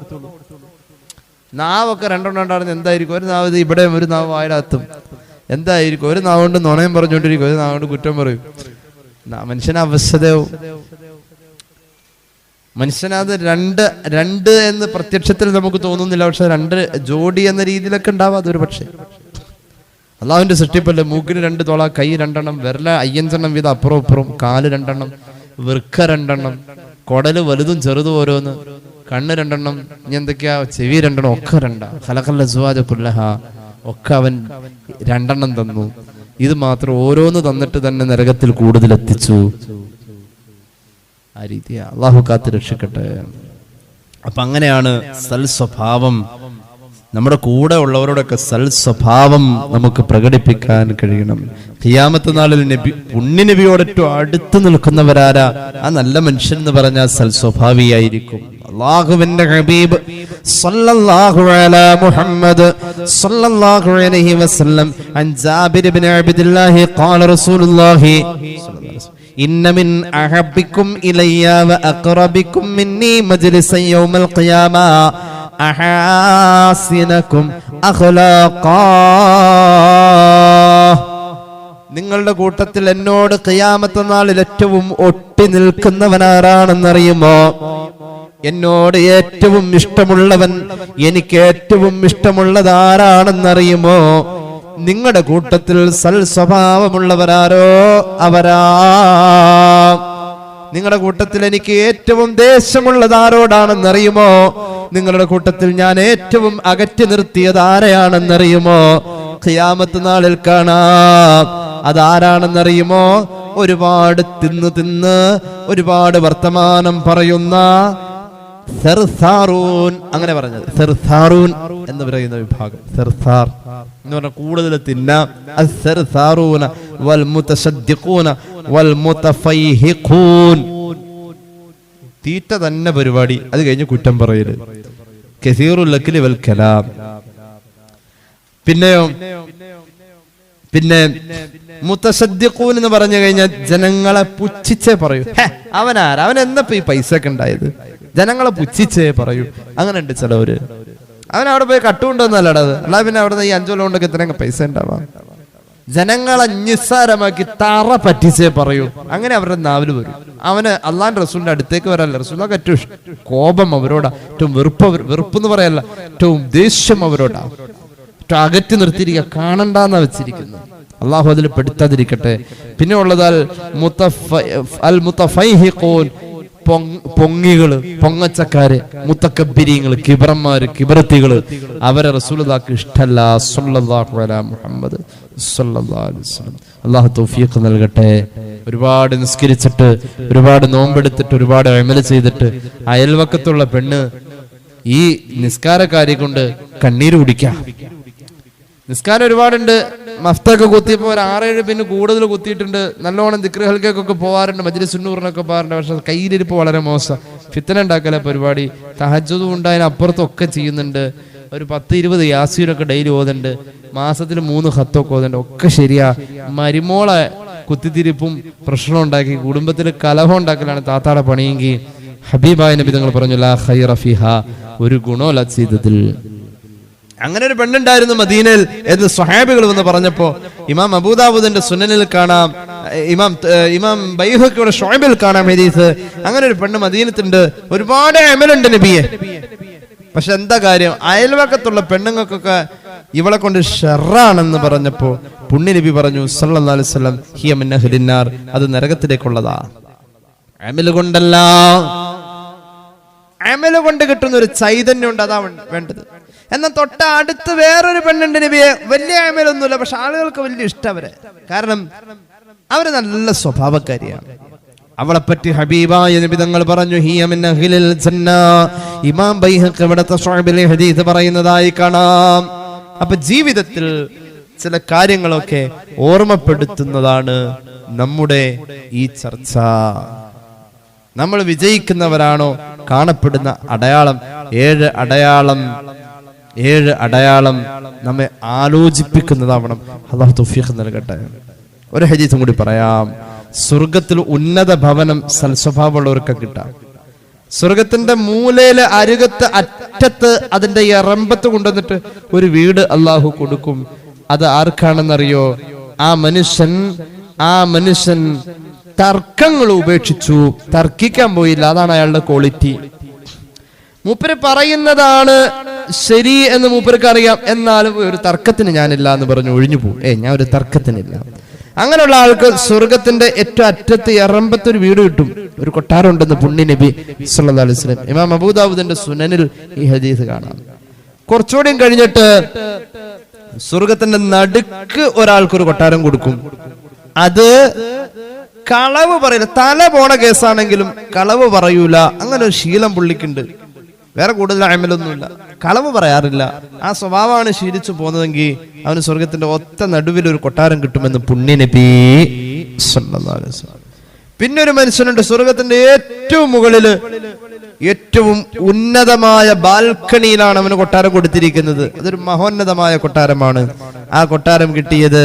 നാവൊക്കെ രണ്ടെണ്ണം ഉണ്ടായിരുന്നു. എന്തായിരിക്കും? ഒരു നാവ് ഇവിടെ, ഒരു നാവ് വായിലകത്തും. എന്തായിരിക്കും? ഒരു നാവ് കൊണ്ട് നുണയും പറഞ്ഞുകൊണ്ടിരിക്കും, ഒരു നാവ് കൊണ്ട് കുറ്റം പറയും. മനുഷ്യന് അവസ്ഥയാവും. മനുഷ്യനത് രണ്ട് എന്ന് പ്രത്യക്ഷത്തിൽ നമുക്ക് തോന്നുന്നില്ല, പക്ഷെ രണ്ട് ജോഡി എന്ന രീതിയിലൊക്കെ ഉണ്ടാവാം. അതൊരു പക്ഷേ അള്ളാഹുവിന്റെ സൃഷ്ടിപ്പല്ലേ. മൂക്കിന് 2 തോള, കൈ 2 വിരല 5 വീതം അപ്പുറം ഇപ്പുറം, കാല് 2, വൃക്ക 2, കൊടല് വലുതും ചെറുതും ഓരോന്ന്, കണ്ണ് 2, ഇനി എന്തൊക്കെയാ, ചെവി 2, ഒക്കെ 2. ഖലഖൽ അസ്വാജ കുല്ലഹ, ഒക്കെ അവൻ 2 തന്നു. ഇത് മാത്രം ഓരോന്ന് തന്നിട്ട് തന്നെ നരകത്തിൽ കൂടുതൽ എത്തിച്ചു. ആ രീതിയാ. അള്ളാഹു കാത്ത് രക്ഷിക്കട്ടെ. അപ്പൊ അങ്ങനെയാണ് സൽ സ്വഭാവം. നമ്മുടെ കൂടെ ഉള്ളവരോടൊക്കെ സൽ സ്വഭാവം നമുക്ക് പ്രകടിപ്പിക്കാൻ കഴിയണം. ഖിയാമത്ത് നാളിൽ പുണ്യ നബിയോട് ഏറ്റവും അടുത്ത് നിൽക്കുന്നവരാരാ? ആ നല്ല മനുഷ്യൻ എന്ന് പറഞ്ഞാൽ സൽ സ്വഭാവിയായിരിക്കും. അല്ലാഹുവിന്റെ ഹബീബ് സല്ലല്ലാഹു അലാ മുഹമ്മദ് സല്ലല്ലാഹു അലൈഹി വസല്ലം അൻ ജാബിർ ഇബ്നു അബ്ദില്ലാഹി ഖാല റസൂലുള്ളാഹി ഇന്ന മിൻ അഹബ്ബിക്കും ഇലയ്യ വ അഖറബിക്കും മിന്നി മജ്ലിസൻ യൗമൽ ഖിയാമ അഹാസിനകും അഖ്ലാഖാ. നിങ്ങളുടെ കൂട്ടത്തിൽ എന്നോട് ഖിയാമത്ത് നാളിൽ ഏറ്റവും ഒട്ടി നിൽക്കുന്നവനാരാണെന്നറിയുമോ? എന്നോട് ഏറ്റവും ഇഷ്ടമുള്ളവൻ, എനിക്ക് ഏറ്റവും ഇഷ്ടമുള്ളത് ആരാണെന്നറിയുമോ? നിങ്ങളുടെ കൂട്ടത്തിൽ സൽ സ്വഭാവമുള്ളവരാരോ അവരാ. നിങ്ങളുടെ കൂട്ടത്തിൽ എനിക്ക് ഏറ്റവും ദേഷ്യമുള്ളത് ആരോടാണെന്നറിയുമോ? നിങ്ങളുടെ കൂട്ടത്തിൽ ഞാൻ ഏറ്റവും അകറ്റി നിർത്തിയത് ആരെയാണെന്നറിയുമോ? ഖിയാമത്ത് നാളിൽ കാണാം. അതാരാണെന്നറിയുമോ? ഒരുപാട് തിന്ന് ഒരുപാട് വർത്തമാനം പറയുന്ന സെർസാറൂൻ, അങ്ങനെ പറഞ്ഞത് സെർസാറൂൻ എന്ന് പറയുന്ന വിഭാഗം. സെർസാർ എന്ന് പറഞ്ഞാൽ കൂടുതൽ തിന്നാം. അസ്സർസാറൂന വൽ മുതശദ്ദിഖൂന വൽ മുതഫൈഹിഖൂൻ. തീറ്റ തന്നെ പരിപാടി, അത് കഴിഞ്ഞ് കുറ്റം പറയല്. കസീറുൽ അക്ലി വൽ കലാം. പിന്നെ മുതശദ്ദിഖൂൻ എന്ന് പറഞ്ഞു കഴിഞ്ഞാൽ ജനങ്ങളെ പുച്ഛിച്ചേ പറയൂ. അവനാരാ, അവൻ എന്നപ്പോ ഈ പൈസ ഒക്കെ ഉണ്ടായത്? ജനങ്ങളെ പുച്ഛിച്ചേ പറയൂ. അങ്ങനെ ഉണ്ട് ചിലവര്. അവൻ അവിടെ പോയി കട്ടുകൊണ്ടോന്നല്ലടത്, അല്ല പിന്നെ അവിടെ ഈ 5 കൊല്ലം കൊണ്ടൊക്കെ ഇത്രയും പൈസ ഉണ്ടാവാം. ജനങ്ങളെ നിസ്സാരമാക്കി തറ പറ്റിച്ചേ പറയൂ. അങ്ങനെ അവരുടെ നാവില് വരും. അവന് അള്ളാന്റെ റസൂലിന്റെ അടുത്തേക്ക് വരാല്ല. റസൂലിനൊക്കെ ഏറ്റവും കോപം അവരോടാ, ഏറ്റവും വെറുപ്പ് എന്ന് പറയല്ല, ഏറ്റവും ദേഷ്യം അവരോടാ, ഏറ്റവും അകറ്റി നിർത്തിയിരിക്കുക, കാണണ്ടെന്നാ വെച്ചിരിക്കുന്നത്. അള്ളാഹു അതിൽ പെടുത്താതിരിക്കട്ടെ. പിന്നെ ഉള്ളത് അൽ മുതഫൈഹിഖൂൻ, പൊങ്ങികള്, പൊങ്ങച്ചക്കാര്, മുത്തക്കബ്ബിരീങ്ങള്, കിബറന്മാര്, കിബറത്തികള്, അവരെ റസൂലുള്ളാഹിക്ക് ഇഷ്ടല്ല. സ്വല്ലല്ലാഹു അലാ മുഹമ്മദ് സ്വല്ലല്ലാഹു അലൈഹി വസല്ലം. അല്ലാഹു തൗഫീഖ് നൽകട്ടെ. ഒരുപാട് നിസ്കരിച്ചിട്ട്, ഒരുപാട് നോമ്പെടുത്തിട്ട്, ഒരുപാട് അമല് ചെയ്തിട്ട് അയൽവക്കത്തുള്ള പെണ്ണ് ഈ നിസ്കാരക്കാരെ കൊണ്ട് കണ്ണീര് കുടിക്കാം. നിസ്കാരം ഒരുപാടുണ്ട്. മഫ്തൊക്കെ കുത്തിയപ്പോ ഒരു 6-7 പിന്നെ കൂടുതൽ കുത്തിയിട്ടുണ്ട്. നല്ലോണം ദിക്ർ ഹൽക്കൊക്കെ പോവാറുണ്ട്, മജ്ലിസുന്നൂറിനൊക്കെ പോകാറുണ്ട്. പക്ഷെ കയ്യിലിരിപ്പ് വളരെ മോശം. ഫിത്തന ഉണ്ടാക്കല പരിപാടി. തഹജ്ജുദും ഉണ്ട്, അതിനപ്പുറത്തും ഒക്കെ ചെയ്യുന്നുണ്ട്. ഒരു 10-20 യാസീനൊക്കെ ഡെയിലി ഓതുന്നുണ്ട്. മാസത്തിൽ 3 ഖത്തൊക്കെ ഓതുന്നുണ്ട്. ഒക്കെ ശരിയാ. മരുമോളെ കുത്തിത്തിരിപ്പും പ്രശ്നം ഉണ്ടാക്കി കുടുംബത്തിൽ കലഹം ഉണ്ടാക്കലാണ് താത്താടെ പണിയെങ്കിൽ ഹബീബായ നബി തങ്ങൾ പറഞ്ഞു, ലാ ഖൈറ ഫിഹാ, ഒരു ഗുണമില്ല ചെയ്തതിൽ. അങ്ങനെ ഒരു പെണ്ണുണ്ടായിരുന്നു മദീനയിൽ എന്ന് സ്വഹാബികൾ വന്ന് പറഞ്ഞപ്പോ ഇമാം അബൂദാവൂദിന്റെ സുനനിൽ കാണാം, ഇമാം ബൈഹഖിയുടെ ശുഅബിൽ കാണാം ഹദീസ്. അങ്ങനെ ഒരു പെണ്ണ് മദീനത്തുണ്ട്, ഒരുപാട് അമലുണ്ട് നബിയെ. പക്ഷെ എന്താ കാര്യം, അയൽവക്കത്തുള്ള പെണ്ണുങ്ങൾക്കൊക്കെ ഇവളെ കൊണ്ട് ഷർറാണെന്ന് പറഞ്ഞപ്പോ പുണ്യ നബി പറഞ്ഞു സല്ലല്ലാഹു അലൈഹി വസല്ലം, ഹിയ മിൻ അഹ്ലിൻ നാർ, അത് നരകത്തിലേക്കുള്ളതാ. അമല് കൊണ്ടല്ല, അമല് കൊണ്ട് കിട്ടുന്ന ഒരു ചൈതന്യം ഉണ്ട്, അതാ വേണ്ടത്. എന്നാൽ തൊട്ട അടുത്ത് വേറൊരു പെണ്ണുണ്ട് നബിയെ, വലിയ അമലൊന്നുമില്ല, പക്ഷെ ആളുകൾക്ക് വലിയ ഇഷ്ടം അവരെ. കാരണം അവര് നല്ല സ്വഭാവക്കാരിയാണ്. അവളെ പറ്റി ഹബീബായ നബി തങ്ങൾ പറഞ്ഞു, ഹിയ മിൻ അഹ്ലിൽ ജന്ന. ഇമാം ബൈഹഖി ഇവിടുത്തെ ശുഅബിലെ ഹദീസ് പറയുന്നതായി കാണാം. അപ്പൊ ജീവിതത്തിൽ ചില കാര്യങ്ങളൊക്കെ ഓർമ്മപ്പെടുത്തുന്നതാണ് നമ്മുടെ ഈ ചർച്ച. നമ്മൾ വിജയിക്കുന്നവരാണോ കാണപ്പെടുന്ന അടയാളം? 7 അടയാളം നമ്മെ ആലോചിപ്പിക്കുന്നതാവണം. അല്ലാഹു തൗഫീഖ് നൽകട്ടെ. ഒരു ഹദീസും കൂടി പറയാം. സ്വർഗത്തിൽ ഉന്നത ഭവനം സൽസ്വഭാവമുള്ളവർക്ക് കിട്ടാം. സ്വർഗത്തിന്റെ മൂലയിലെ അരുകത്ത് അറ്റത്ത് അതിന്റെ എറമ്പത്ത് കൊണ്ടുവന്നിട്ട് ഒരു വീട് അള്ളാഹു കൊടുക്കും. അത് ആർക്കാണെന്നറിയോ? ആ മനുഷ്യൻ തർക്കങ്ങൾ ഉപേക്ഷിച്ചു, തർക്കിക്കാൻ പോയില്ല. അതാണ് അയാളുടെ ക്വാളിറ്റി. മൂപ്പര് പറയുന്നതാണ് ശരി എന്ന് മൂപ്പർക്ക് അറിയാം, എന്നാലും ഒരു തർക്കത്തിന് ഞാനില്ല എന്ന് പറഞ്ഞു ഒഴിഞ്ഞു പോകും. ഞാൻ ഒരു തർക്കത്തിനില്ല. അങ്ങനെയുള്ള ആൾക്ക് സ്വർഗത്തിന്റെ ഏറ്റവും അറ്റത്ത് എറമ്പത്ത് ഒരു വീട് കിട്ടും, ഒരു കൊട്ടാരം ഉണ്ടെന്ന് പുണ്യ നബി സല്ലല്ലാഹു അലൈഹി വസല്ലം. ഇമാം അബൂദാവൂദിന്റെ സുനനിൽ ഈ ഹദീസ് കാണാം. കുറച്ചുകൂടി കഴിഞ്ഞിട്ട് സ്വർഗത്തിന്റെ നടുക്ക് ഒരാൾക്കൊരു കൊട്ടാരം കൊടുക്കും. അത് കളവ് പറയില്ല, തല പോണ കേസാണെങ്കിലും കളവ് പറയൂല. അങ്ങനെ ഒരു ശീലം പുള്ളിക്കുണ്ട്. വേറെ കൂടുതൽ അമലൊന്നുമില്ല, കളവ് പറയാറില്ല. ആ സ്വഭാവമാണ് ശീലിച്ചു പോകുന്നതെങ്കിൽ അവന് സ്വർഗത്തിന്റെ ഒത്ത നടുവിൽ ഒരു കൊട്ടാരം കിട്ടുമെന്ന് പുണ്യ നബി സല്ലല്ലാഹു അലൈഹി വസല്ലം. പിന്നെ ഒരു മനുഷ്യനുണ്ട് സ്വർഗത്തിന്റെ ഏറ്റവും മുകളില്, ഏറ്റവും ഉന്നതമായ ബാൽക്കണിയിലാണ് അവന് കൊട്ടാരം കൊടുത്തിരിക്കുന്നത്. അതൊരു മഹോന്നതമായ കൊട്ടാരമാണ്. ആ കൊട്ടാരം കിട്ടിയത്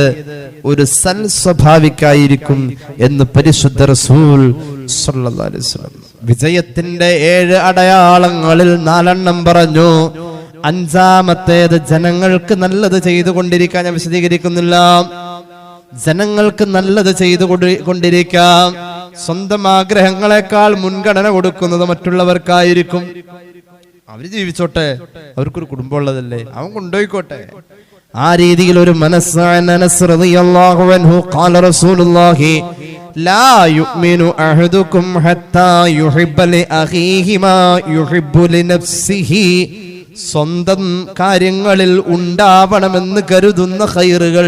ഒരു സൽ സ്വഭാവിക്കായിരിക്കും എന്ന് പരിശുദ്ധ റസൂൽ സല്ലല്ലാഹു അലൈഹി വസല്ലം. വിജയത്തിന്റെ 7 അടയാളങ്ങളിൽ 4 പറഞ്ഞു. 5-ാമത്തേത് ജനങ്ങൾക്ക് നല്ലത് ചെയ്തുകൊണ്ടിരിക്കാൻ. ഞാൻ വിശദീകരിക്കുന്നില്ല. ജനങ്ങൾക്ക് നല്ലത് ചെയ്തുകൊണ്ടിരിക്കാം. സ്വന്തം ആഗ്രഹങ്ങളെക്കാൾ മുൻഗണന കൊടുക്കുന്നത് മറ്റുള്ളവർക്കായിരിക്കും. അവര് ജീവിച്ചോട്ടെ, അവർക്കൊരു കുടുംബമുള്ളതല്ലേ, അവൻ കൊണ്ടുപോയിക്കോട്ടെ. ആ രീതിയിൽ ഒരു മനസ്സാണ്. അനസ് റളിയല്ലാഹു അൻഹു ഖാല റസൂലുള്ളാഹി ലാ യുഅ്മിനു അഹദുക്കും ഹത്താ യുഹിബ്ബ ലി അഖീഹി മാ യുഹിബ്ബു ലി നഫ്സിഹി. സ്വന്തം കാര്യങ്ങളിൽ ഉണ്ടാവണമെന്ന് കരുതുന്ന ഖൈറുകൾ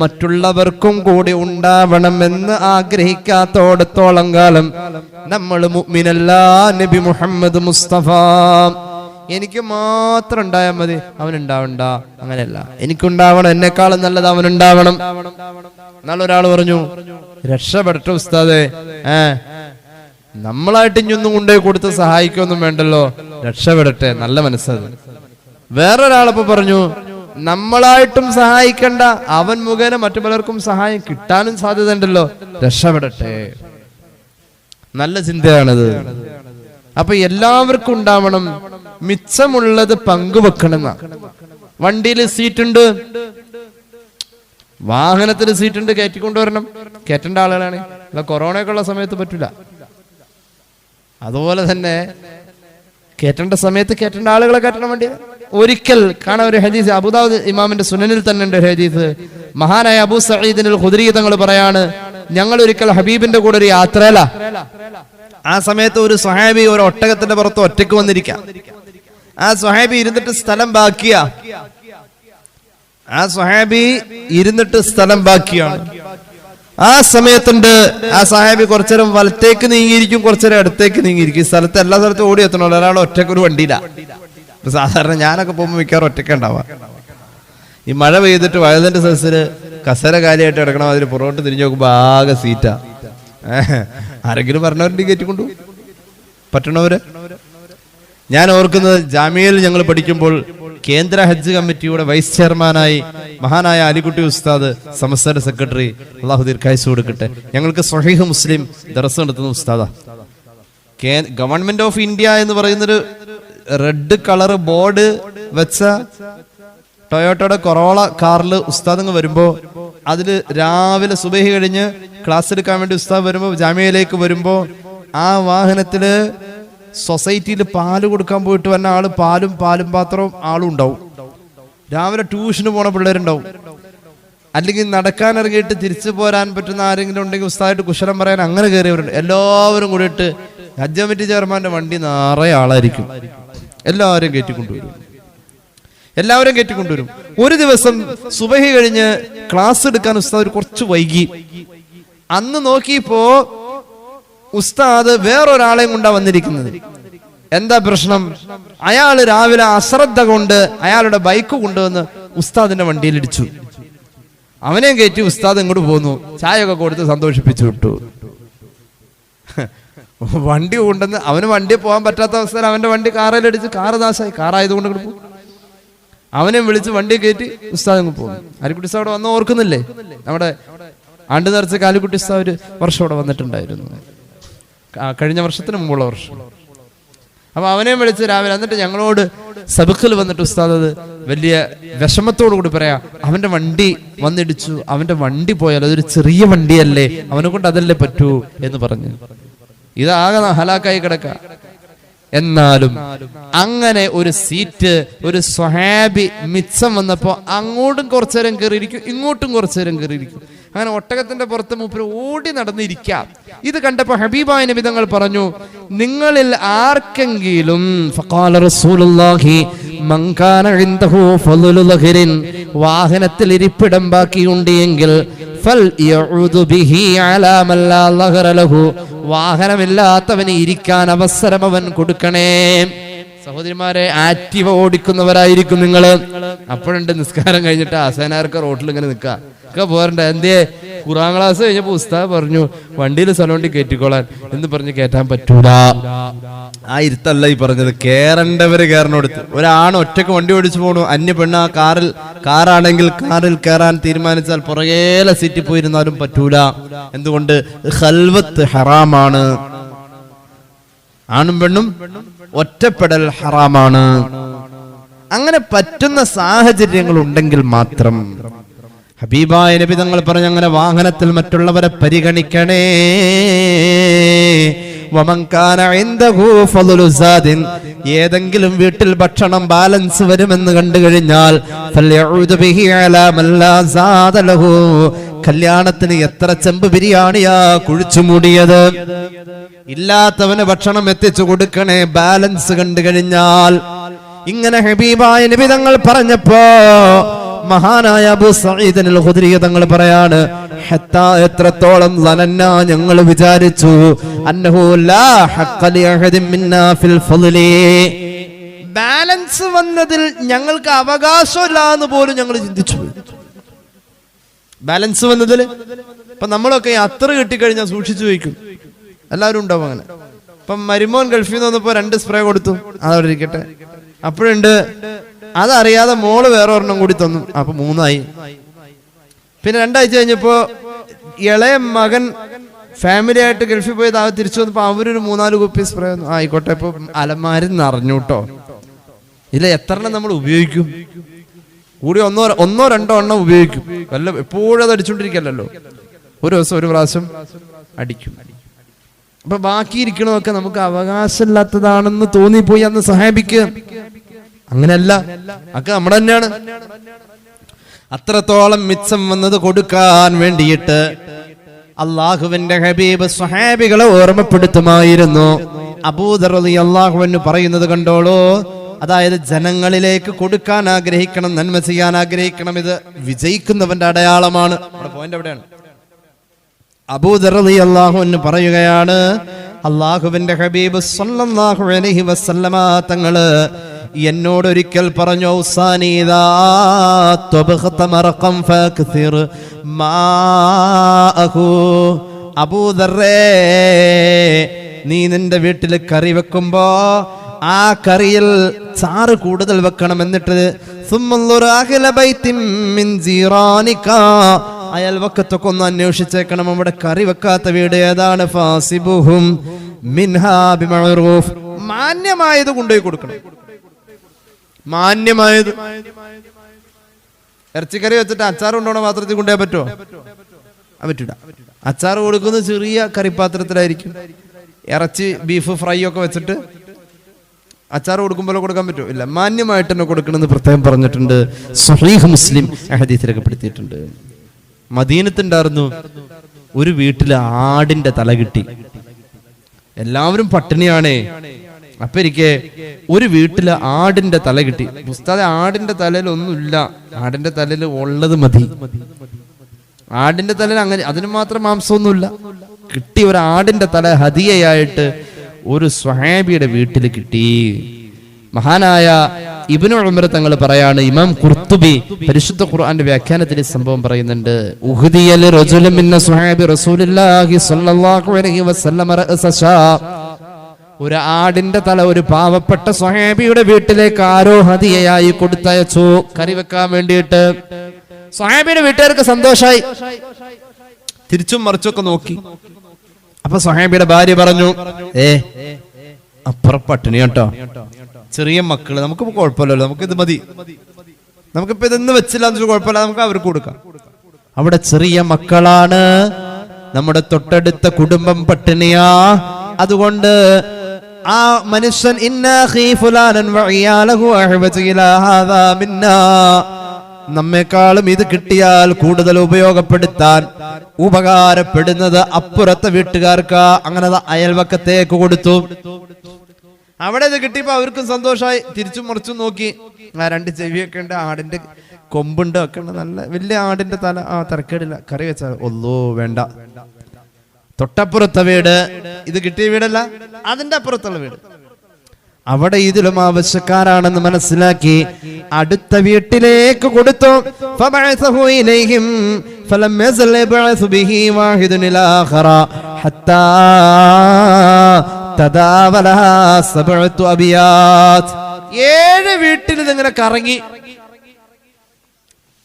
മറ്റുള്ളവർക്കും കൂടി ഉണ്ടാവണമെന്ന് ആഗ്രഹിക്കാത്തോടത്തോളം കാലം നമ്മൾ മുഅ്മിനല്ല. നബി മുഹമ്മദ് മുസ്തഫ. എനിക്ക് മാത്രം ഉണ്ടായാൽ മതി, അവനുണ്ടാവണ്ട, അങ്ങനെയല്ല. എനിക്കുണ്ടാവണം, എന്നെക്കാളും നല്ലത് അവനുണ്ടാവണം. നാളെ ഒരാൾ പറഞ്ഞു, രക്ഷപ്പെടട്ടെ ഉസ്താദേ, നമ്മളായിട്ട് ഇനിയൊന്നും കൊണ്ടുപോയി കൊടുത്ത് സഹായിക്കൊന്നും വേണ്ടല്ലോ, രക്ഷപ്പെടട്ടെ, നല്ല മനസ്സത്. വേറൊരാളപ്പോ പറഞ്ഞു, നമ്മളായിട്ടും സഹായിക്കണ്ട, അവൻ മുഖേന മറ്റു പലർക്കും സഹായം കിട്ടാനും സാധ്യത ഉണ്ടല്ലോ, രക്ഷപ്പെടട്ടെ. നല്ല ചിന്തയാണത്. അപ്പൊ എല്ലാവർക്കും ഉണ്ടാവണം, മിച്ചമുള്ളത് പങ്കുവെക്കണം. വണ്ടിയിൽ സീറ്റുണ്ട്, വാഹനത്തിന് സീറ്റുണ്ട്, കയറ്റിക്കൊണ്ടുവരണം. കയറ്റേണ്ട ആളുകളാണ്. അല്ല, കൊറോണയൊക്കെ ഉള്ള സമയത്ത് പറ്റില്ല. അതുപോലെ തന്നെ കയറ്റേണ്ട സമയത്ത് കയറ്റേണ്ട ആളുകളെ കയറ്റണം വേണ്ടി. ഒരിക്കൽ കാണാൻ ഒരു ഹദീസ്, അബൂദാവൂദ് ഇമാമിന്റെ സുനനിൽ തന്നെ ഉണ്ട് ഹദീസ്. മഹാനായ അബൂ സഈദ് അൽ ഖുദ്രി തങ്ങൾ പറയാണ്, ഞങ്ങൾ ഒരിക്കൽ ഹബീബിന്റെ കൂടെ ഒരു യാത്രയില. ആ ആ സമയത്ത് ഒരു സ്വഹാബി ഒരു ഒട്ടകത്തിന്റെ പുറത്ത് ഒറ്റയ്ക്ക് വന്നിരിക്കാം. ആ സ്വഹാബി ഇരുന്നിട്ട് സ്ഥലം ബാക്കിയാ. ആ സ്വഹാബി ഇരുന്നിട്ട് സ്ഥലം ബാക്കിയാണ്. ആ സമയത്തുണ്ട് ആ സ്വഹാബി കുറച്ചേരം വലത്തേക്ക് നീങ്ങിയിരിക്കും, കുറച്ചേരം അടുത്തേക്ക് നീങ്ങിയിരിക്കും. ഈ സ്ഥലത്ത് എല്ലാ സ്ഥലത്തും ഓടി എത്തണല്ലോ. ഒരാൾ ഒറ്റയ്ക്ക് ഒരു വണ്ടിയില്ല. സാധാരണ ഞാനൊക്കെ പോകുമ്പോൾ മിക്കവാറും ഒറ്റയ്ക്ക് ഉണ്ടാവാ. ഈ മഴ പെയ്തിട്ട് വയലിന്റെ സദസ്സില് കസര കാലിയായിട്ട് കിടക്കണം. അതിൽ പുറകോട്ട് തിരിഞ്ഞു നോക്കുമ്പോ ആകെ സീറ്റാ. ആരെങ്കിലും പറഞ്ഞവരുടെ കയറ്റിക്കൊണ്ടു പറ്റണവര്. ഞാൻ ഓർക്കുന്നത് ജാമ്യയിൽ ഞങ്ങൾ പഠിക്കുമ്പോൾ കേന്ദ്ര ഹജ്ജ് കമ്മിറ്റിയുടെ വൈസ് ചെയർമാനായി മഹാനായ അലിക്കുട്ടി ഉസ്താദ്, സംസ്ഥാന സെക്രട്ടറി, അള്ളാഹു ദീർഘായുസ്സ് കൊടുക്കട്ടെ, ഞങ്ങൾക്ക് സ്വഹീഹ് മുസ്ലിം ദർസ് നടത്തുന്ന ഉസ്താദാ. ഗവൺമെന്റ് ഓഫ് ഇന്ത്യ എന്ന് പറയുന്നൊരു റെഡ് കളർ ബോർഡ് വെച്ച ടൊയോട്ടയുടെ കൊറോള കാറിൽ ഉസ്താദ് വരുമ്പോ അതില് രാവിലെ സുബഹി കഴിഞ്ഞ് ക്ലാസ് എടുക്കാൻ വേണ്ടി ഉസ്താദ് വരുമ്പോ ജാമ്യയിലേക്ക് വരുമ്പോ ആ വാഹനത്തില് സൊസൈറ്റിയിൽ പാല് കൊടുക്കാൻ പോയിട്ട് വന്ന ആള് പാലും പാത്രവും ആളും ഉണ്ടാവും. രാവിലെ ട്യൂഷന് പോണ പിള്ളേരുണ്ടാവും. അല്ലെങ്കിൽ നടക്കാൻ ഇറങ്ങിയിട്ട് തിരിച്ചു പോരാൻ പറ്റുന്ന ആരെങ്കിലും ഉണ്ടെങ്കിൽ ഉസ്താദായിട്ട് കുശലം പറയാൻ അങ്ങനെ കയറിയവരുണ്ട്. എല്ലാവരും കൂടിയിട്ട് ഹജ്ജ് കമ്മിറ്റി ചെയർമാന്റെ വണ്ടി നിറയെ ആളായിരിക്കും. എല്ലാവരും കയറ്റിക്കൊണ്ടുവരും. ഒരു ദിവസം സുബഹി കഴിഞ്ഞ് ക്ലാസ് എടുക്കാൻ ഉസ്താദ് കുറച്ച് വൈകി. അന്ന് നോക്കിയപ്പോ ഉസ്താദ് വേറൊരാളെയും കൊണ്ടാ വന്നിരിക്കുന്നത്. എന്താ പ്രശ്നം? അയാള് രാവിലെ അശ്രദ്ധ കൊണ്ട് അയാളുടെ ബൈക്ക് കൊണ്ടുവന്ന് ഉസ്താദിന്റെ വണ്ടിയിൽ ഇടിച്ചു. അവനെയും കയറ്റി ഉസ്താദ് ഇങ്ങോട്ട് പോന്നു. ചായയൊക്കെ കൊടുത്ത് സന്തോഷിപ്പിച്ചു വിട്ടു. വണ്ടി കൊണ്ടുവന്ന് അവന് വണ്ടി പോകാൻ പറ്റാത്ത അവസ്ഥയിൽ അവന്റെ വണ്ടി കാറിലടിച്ച് കാറ് നാശമായി. കാറായതുകൊണ്ട് കൊടുക്കും. അവനെ വിളിച്ച് വണ്ടി കയറ്റി ഉസ്താദ് അങ്ങ് പോകുന്നു. അലിക്കുട്ടി ഉസ്താദ് അവിടെ വന്ന് ഓർക്കുന്നില്ലേ? നമ്മുടെ ആണ്ട് നേർച്ച കാലിക്കുട്ടി ഉസ്താദ് ഒരു വർഷം അവിടെ വന്നിട്ടുണ്ടായിരുന്നു, കഴിഞ്ഞ വർഷത്തിന് മുമ്പുള്ള വർഷം. അപ്പൊ അവനെ വിളിച്ച് രാവിലെ. എന്നിട്ട് ഞങ്ങളോട് സബക്കിൽ വന്നിട്ട് ഉസ്താദ് അത് വലിയ വിഷമത്തോടു കൂടി പറയാ, അവന്റെ വണ്ടി വന്നിടിച്ചു, അവന്റെ വണ്ടി പോയാൽ അതൊരു ചെറിയ വണ്ടിയല്ലേ, അവനെ കൊണ്ട് അതല്ലേ പറ്റൂ എന്ന് പറഞ്ഞു. ഇതാകെ ഹലാക്കായി കിടക്ക. എന്നാലും അങ്ങനെ ഒരു സീറ്റ് ഒരു സ്വഹാബി മിച്ചം വന്നപ്പോ അങ്ങോട്ടും കുറച്ചേരം കയറിയിരിക്കും, ഇങ്ങോട്ടും കുറച്ചേരം കയറിയിരിക്കും. അങ്ങനെ ഒട്ടകത്തിന്റെ പുറത്ത് മൂപ്പര് ഓടി നടന്നിരിക്കാം. ഇത് കണ്ടപ്പോ ഹബീബായ നബി തങ്ങൾ പറഞ്ഞു, നിങ്ങളിൽ ആർക്കെങ്കിലും ഫഖാല റസൂലുള്ളാഹി മൻ കാന ഇൻദഹു ഫളലു ലഹരിൻ, വാഹനത്തിൽ ഇരിപ്പിടം ബാക്കിയുണ്ട് എങ്കിൽ ഫൽ യഉദു ബിഹി അലാ മൻ ലാ ലഹറ ലഹു, വാഹനമില്ലാത്തവന് ഇരിക്കാൻ അവസരം അവൻ കൊടുക്കണേ. സഹോദരിമാരെ, ആക്റ്റീവ ഓടിക്കുന്നവരായിരിക്കും നിങ്ങള്. അപ്പോഴുണ്ട് നിസ്കാരം കഴിഞ്ഞിട്ട് അസനാർക്ക് റോട്ടിൽ ഇങ്ങനെ നിൽക്കുക ഒക്കെ പോരണ്ട. എന്തേ ഖുർആൻ ക്ലാസ് കഴിഞ്ഞപ്പോ ഉസ്താദ് പറഞ്ഞു വണ്ടിയിൽ സലോണ്ടി കയറ്റിക്കോളാൻ എന്ന് പറഞ്ഞ് കയറ്റാൻ പറ്റൂല. ആ ഇരുത്തല്ല ഈ പറഞ്ഞത്. കേറേണ്ടവര് കയറണോടുത്ത്. ഒരാണ് ഒറ്റക്ക് വണ്ടി ഓടിച്ചു പോണു, അന്യ പെണ്ണ് ആ കാറാണെങ്കിൽ കാറിൽ കയറാൻ തീരുമാനിച്ചാൽ പുറകേലെ സീറ്റിൽ പോയിരുന്നാലും പറ്റൂല. എന്തുകൊണ്ട്? ഖൽവത്ത് ഹറാമാണ്. ആണും പെണ്ണും ഒറ്റപ്പെടൽ ഹറാമാണ്. അങ്ങനെ പറ്റുന്ന സാഹചര്യങ്ങൾ ഉണ്ടെങ്കിൽ മാത്രം ഹബീബായ നബി തങ്ങൾ പറഞ്ഞു, അങ്ങനെ വാഹനത്തിൽ മറ്റുള്ളവരെ പരിഗണിക്കണേ. വമൻ കാന ഇൻദഹു ഫളലു സാദിൻ, ഏതെങ്കിലും വീട്ടിൽ ഭക്ഷണം ബാലൻസ് വരുമെന്ന് കണ്ടു കഴിഞ്ഞാൽ ഫൽയഉദു ബിഹി അലാ മൻ ലാ സാദ ലഹു, കല്യാണത്തിന് എത്ര ചെമ്പ് ബിരിയാണിയാ കുഴിച്ചു മൂടിയത്, ഇല്ലാത്തവന് ഭക്ഷണം എത്തിച്ചു കൊടുക്കണേ ബാലൻസ് കണ്ടു കഴിഞ്ഞാൽ. ഇങ്ങനെ ഹബീബായ നബി തങ്ങൾ പറഞ്ഞപ്പോ മഹാനായ അബൂ സഈദ് അൽ ഖുദ്രി തങ്ങൾ പറയാണ്, ഹത്താ എത്രത്തോളം ലനന്ന ഞങ്ങൾ വിചാരിച്ചു അന്നഹു ലാ ഹഖ്ഖ ലി അഹദിൻ മിന്നാ ഫിൽ ഫളലി, ബാലൻസ് വന്നതിൽ ഞങ്ങൾക്ക് അവകാശമില്ല എന്ന് പോലും ഞങ്ങൾ ചിന്തിച്ചു. ബാലൻസ് വന്നതിൽ ഇപ്പൊ നമ്മളൊക്കെ അത്ര കിട്ടിക്കഴിഞ്ഞാൽ സൂക്ഷിച്ചു വയ്ക്കും. എല്ലാവരും ഉണ്ടാവും അങ്ങനെ. ഇപ്പം മരുമോൻ ഗൾഫിൽ നിന്ന് വന്നപ്പോ 2 സ്പ്രേ കൊടുത്തു, അതവിടെ ഇരിക്കട്ടെ. അപ്പോഴുണ്ട് അതറിയാതെ മോള് വേറെ ഒരെണ്ണം കൂടി തന്നു, അപ്പൊ 3ആയി. പിന്നെ 2 ആഴ്ച കഴിഞ്ഞപ്പോ ഇളയ മകൻ ഫാമിലി ആയിട്ട് ഗൾഫിൽ പോയത് തിരിച്ചു വന്നപ്പോ അവരൊരു 3-4 കുപ്പി സ്പ്രേ ആയിക്കോട്ടെ. ഇപ്പൊ അലമാരി നിറഞ്ഞു കേട്ടോ. ഇല്ല, എത്ര എണ്ണം നമ്മൾ ഉപയോഗിക്കും? കൂടി ഒന്നോ രണ്ടോ എണ്ണം ഉപയോഗിക്കും. വല്ല എപ്പോഴും അത് അടിച്ചോണ്ടിരിക്കല്ലോ. ഒരു ദിവസം ഒരു പ്രാവശ്യം അടിക്കും. അപ്പൊ ബാക്കി ഇരിക്കണമൊക്കെ നമുക്ക് അവകാശമില്ലാത്തതാണെന്ന് തോന്നിപ്പോയി അന്ന് സഹാബിക്ക്. അങ്ങനെയല്ല, ഒക്കെ നമ്മുടെ തന്നെയാണ്. അത്രത്തോളം മിച്ചം വന്നത് കൊടുക്കാൻ വേണ്ടിയിട്ട് അള്ളാഹുവിന്റെ ഹബീബ് സ്വഹാബികളെ ഓർമ്മപ്പെടുത്തുമായിരുന്നു. അബൂദർ റളിയല്ലാഹു അൻഹു പറയുന്നത് കണ്ടോളൂ. അതായത് ജനങ്ങളിലേക്ക് കൊടുക്കാൻ ആഗ്രഹിക്കണം, നന്മ ചെയ്യാൻ ആഗ്രഹിക്കണം. ഇത് വിജയിക്കുന്നവന്റെ അടയാളമാണ്. നമ്മുടെ പോയിന്റ് എവിടെയാണ്? അബൂദർ റളിയല്ലാഹു അൻഹു പറയുകയാണ്, അള്ളാഹുവിന്റെ ഹബീബ് സല്ലല്ലാഹു അലൈഹി വസല്ലമ തങ്ങള് എന്നോടൊരിക്കൽ പറഞ്ഞു, ഔസാനീദാ തുബ്ഖത മർഖം ഫക്സിർ മാഅഹു. അബൂദർറേ, നീ നിന്റെ വീട്ടിൽ കറി വെക്കുമ്പോ ആ കറിയിൽ ചാറ് കൂടുതൽ വെക്കണം. എന്നിട്ട് അയൽവക്കത്തൊക്കെ ഒന്ന് അന്വേഷിച്ചേക്കണം, അവിടെ കറി വെക്കാത്ത വീട് ഏതാണ്. ഫാസിബുഹും മിൻഹാ ബിമഅറൂഫ്, മാന്യമായത് കൊണ്ടുപോയി കൊടുക്കണം. മാന്യമായത്. ഇറച്ചിക്കറി വെച്ചിട്ട് അച്ചാർ കൊണ്ടുപോകണ പാത്രത്തിൽ കൊണ്ടുപോയാൽ പറ്റുമോ? പറ്റൂല. അച്ചാർ കൊടുക്കുന്നത് ചെറിയ കറിപ്പാത്രത്തിലായിരിക്കും. ഇറച്ചി ബീഫ് ഫ്രൈ ഒക്കെ വെച്ചിട്ട് അച്ചാർ കൊടുക്കുമ്പോൾ കൊടുക്കാൻ പറ്റുമോ? ഇല്ല. മാന്യമായിട്ട് തന്നെ കൊടുക്കണമെന്ന് പ്രത്യേകം പറഞ്ഞിട്ടുണ്ട്. സ്വഹീഹ് മുസ്ലിം ഹദീസിൽ രേഖപ്പെടുത്തിയിട്ടുണ്ട്. മദീനത്തുണ്ടായിരുന്നു ഒരു വീട്ടില് ആടിന്റെ തല കിട്ടി. എല്ലാവരും പട്ടിണിയാണേ. അപ്പൊ ഇരിക്കെ ഒരു വീട്ടില് ആടിന്റെ തല കിട്ടി. ഉസ്താദെ, ആടിന്റെ തലയിൽ ഒന്നുമില്ല, ആടിന്റെ തലയിൽ ഉള്ളത് മതി. ആടിന്റെ തലയിൽ അങ്ങനെ അതിന് മാത്രം മാംസമൊന്നുമില്ല. കിട്ടി ഒരു ആടിന്റെ തല ഹദിയയായിട്ട് ഒരു സ്വഹാബിയുടെ വീട്ടിൽ കിട്ടി. മഹാനായ ഇബ്നു ഉമർ തങ്ങൾ പറയാണ്, ഇമാം ഖുർത്തുബി പരിശുദ്ധ ഖുർആന്റെ വ്യാഖ്യാനത്തിൽ ഈ സംഭവം പറയുന്നുണ്ട്. ഉഹ്ദിയൽ റജുലുൻ മിൻ സ്വഹാബി റസൂലുള്ളാഹി സ്വല്ലല്ലാഹു അലൈഹി വസല്ലം റഅസ, ഒരു ആടിന്റെ തല ഒരു പാവപ്പെട്ട സ്വഹാബിയുടെ വീട്ടിലേക്ക് ആരോ ഹദിയയായി കൊടുത്തയച്ചു, കറി വെക്കാൻ വേണ്ടിയിട്ട്. സ്വഹാബിയുടെ വീട്ടുകാർക്ക് സന്തോഷായി, തിരിച്ചും മറിച്ചൊക്കെ നോക്കി. അപ്പൊ സ്വഹാബിയുടെ ഭാര്യ പറഞ്ഞു, അപ്പുറം പട്ടിണി കേട്ടോ, ചെറിയ മക്കള്, നമുക്ക് കുഴപ്പമില്ലല്ലോ, നമുക്ക് ഇത് മതി, നമുക്കിപ്പോ ഇതൊന്നും വെച്ചില്ല എന്ന് കുഴപ്പമില്ല, നമുക്ക് അവർക്ക് കൊടുക്കാം. അവിടെ ചെറിയ മക്കളാണ്, നമ്മുടെ തൊട്ടടുത്ത കുടുംബം പട്ടിണിയാ. അതുകൊണ്ട് ആ മനുഷ്യൻ നമ്മെക്കാളും ഇത് കിട്ടിയാൽ കൂടുതൽ ഉപയോഗപ്പെടുത്താൻ ഉപകാരപ്പെടുന്നത് അപ്പുറത്തെ വീട്ടുകാർക്ക്. അങ്ങനെ അയൽവക്കത്തേക്ക് കൊടുത്തു. അവിടെ ഇത് കിട്ടിയപ്പോ അവർക്കും സന്തോഷമായി. തിരിച്ചും മറിച്ചും നോക്കി. ആ രണ്ട് ചെവിയൊക്കെ ഉണ്ട്, ആടിന്റെ കൊമ്പുണ്ട്, ഒക്കെ ഉണ്ട്, നല്ല വലിയ ആടിന്റെ തല. തരക്കേടില്ല, കറി വെച്ചാൽ ഒല്ലോ വേണ്ട. തൊട്ടപ്പുറത്തെ വീട്, ഇത് കിട്ടിയ വീടല്ല, അതിന്റെ അപ്പുറത്തുള്ള വീട്. അവിടെ ഇതിലും ആവശ്യക്കാരാണെന്ന് മനസ്സിലാക്കി അടുത്ത വീട്ടിലേക്ക് കൊടുത്തു. ഏഴ് വീട്ടിൽ ഇതിങ്ങനെ കറങ്ങി.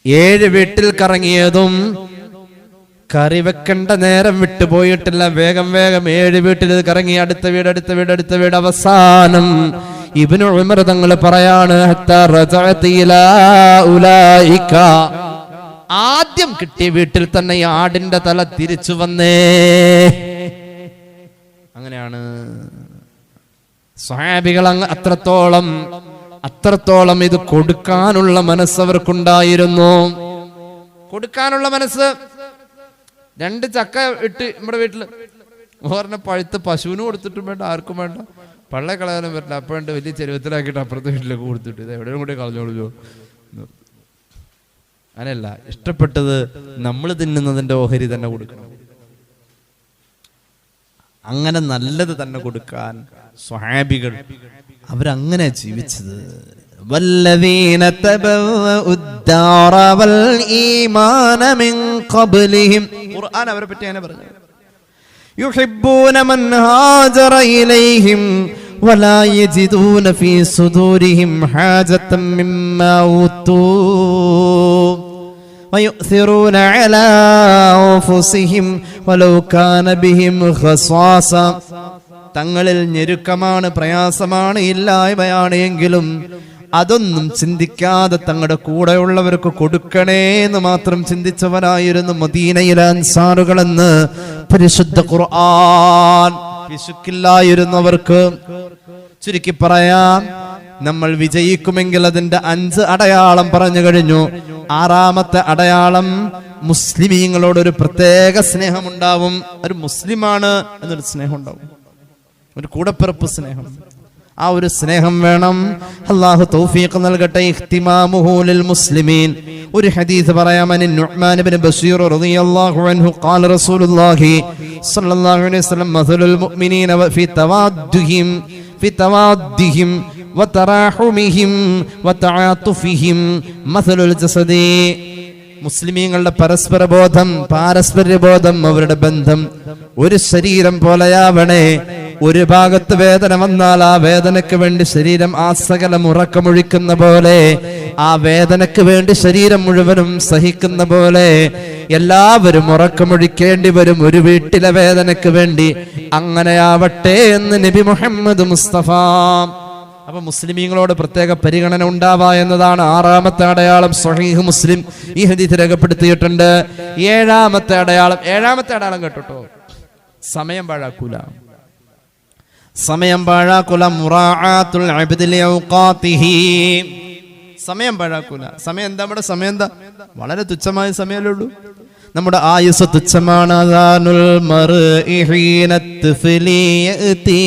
7 വീട്ടിൽ കറങ്ങിയതും കറി വെക്കേണ്ട നേരം വിട്ടുപോയിട്ടില്ല. വേഗം വേഗം 7 വീട്ടിൽ കറങ്ങി. അടുത്ത വീട്, അടുത്ത വീട്, അടുത്ത വീട്. അവസാനം ഇബ്നു ഉമർ തങ്ങൾ പറയാണ്, ആദ്യം കിട്ടിയ വീട്ടിൽ തന്നെ ഈ ആടിന്റെ തല തിരിച്ചു വന്നേ. അങ്ങനെയാണ് സ്വഹാബികൾ അത്രത്തോളം ഇത് കൊടുക്കാനുള്ള മനസ്സ് അവർക്കുണ്ടായിരുന്നു. കൊടുക്കാനുള്ള മനസ്സ്. 2 ചക്ക ഇട്ട് നമ്മുടെ വീട്ടില് ഓർമ്മ പഴുത്ത് പശുവിന് കൊടുത്തിട്ടും വേണ്ട, ആർക്കും വേണ്ട, പള്ള കളയാനും പറ്റില്ല. അപ്പോഴുണ്ട് വലിയ ചെരുവത്തിലാക്കിയിട്ട് അപ്പുറത്തെ വീട്ടിലേക്ക് കൊടുത്തിട്ട് ഇത് എവിടെയും കൂടി കളഞ്ഞോളൂ. അങ്ങനെയല്ല, ഇഷ്ടപ്പെട്ടത് നമ്മൾ തിന്നുന്നതിന്റെ ഓഹരി തന്നെ കൊടുക്കണം. അങ്ങനെ നല്ലത് തന്നെ കൊടുക്കാൻ സ്വഹാബികൾ അവരങ്ങനെ ജീവിച്ചത്. والذين تبوأوا الدار والإيمان من قبلهم ഖുർആൻ അവരെ പറ്റി അങ്ങനെ പറഞ്ഞു. يحبون من هاجر إليهم ولا يجدون في صدورهم حاجة مما أوتوا ويؤثرون على أنفسهم ولو كان بهم خصاصة. തങ്ങളിൽ ഞെരുക്കമാണ്, പ്രയാസമാണ്, ഇല്ലായ്മയാണ് എങ്കിലും അതൊന്നും ചിന്തിക്കാതെ തങ്ങളുടെ കൂടെയുള്ളവർക്ക് കൊടുക്കണേ എന്ന് മാത്രം ചിന്തിച്ചവരായിരുന്നു മദീനയിലെ അൻസാറുകളെന്ന് പരിശുദ്ധ ഖുർആൻ. പിശുക്കില്ലായിരുന്നവർക്ക്. ചുരുക്കി പറയാം, നമ്മൾ വിജയിക്കുമെങ്കിൽ അതിന്റെ 5 അടയാളം പറഞ്ഞു കഴിഞ്ഞു. 6ാമത്തെ അടയാളം മുസ്ലിമീങ്ങളോടൊരു പ്രത്യേക സ്നേഹമുണ്ടാവും. ഒരു മുസ്ലിമാണ് എന്നൊരു സ്നേഹം ഉണ്ടാവും, ഒരു കൂടപ്പിറപ്പ് സ്നേഹം. ആ ഒരു സ്നേഹം വേണം. അല്ലാഹു തൗഫീഖ് നൽകട്ടെ. ഇഖ്തിമാമുഹു ലിൽ മുസ്ലിമീൻ. ഒരു ഹദീസ് പറയാം. നുഅ്മാൻ ഇബ്നു ബശീർ റളിയല്ലാഹു അൻഹു ഖാല റസൂലുള്ളാഹി സ്വല്ലല്ലാഹു അലൈഹി വസല്ലം മസലുൽ മുഅ്മിനീന ഫി തവാദ്ദിഹിം വതറാഹുമിഹിം വതആതുഫിഹിം മസലുൽ ജസദി. മുസ്ലിമീങ്ങളുടെ പാരസ്പര്യബോധം, അവരുടെ ബന്ധം ഒരു ശരീരം പോലെയാവണേ. ഒരു ഭാഗത്ത് വേദന വന്നാൽ ആ വേദനയ്ക്ക് വേണ്ടി ശരീരം ആസകലം ഉറക്കമൊഴിക്കുന്ന പോലെ, ആ വേദനയ്ക്ക് വേണ്ടി ശരീരം മുഴുവനും സഹിക്കുന്ന പോലെ എല്ലാവരും ഉറക്കമൊഴിക്കേണ്ടി വരും ഒരു വീട്ടിലെ വേദനയ്ക്ക് വേണ്ടി. അങ്ങനെയാവട്ടെ എന്ന് നബി മുഹമ്മദ് മുസ്തഫ. അപ്പൊ മുസ്ലിമീങ്ങളോട് പ്രത്യേക പരിഗണന ഉണ്ടാവുക എന്നതാണ് 6ാമത്തെ അടയാളം. സ്വഹീഹ് മുസ്ലിം ഈ ഹദീസ് രേഖപ്പെടുത്തിയിട്ടുണ്ട്. 7ാമത്തെ അടയാളം കേട്ടോ, സമയം പാഴാക്കൂല. മുറാഅത്തുൽ അബ്ദി ലിഔഖാതിഹി. സമയം പാഴാക്കൂല. സമയം എന്താ? നമ്മുടെ സമയം എന്താ? വളരെ തുച്ഛമായ സമയമല്ലേ ഉള്ളൂ. നമ്മുടെ ആയുസ് തുച്ഛമാണ്. അദാനുൽ മർഇ ഹീനത്ത്ഫലി യഅതി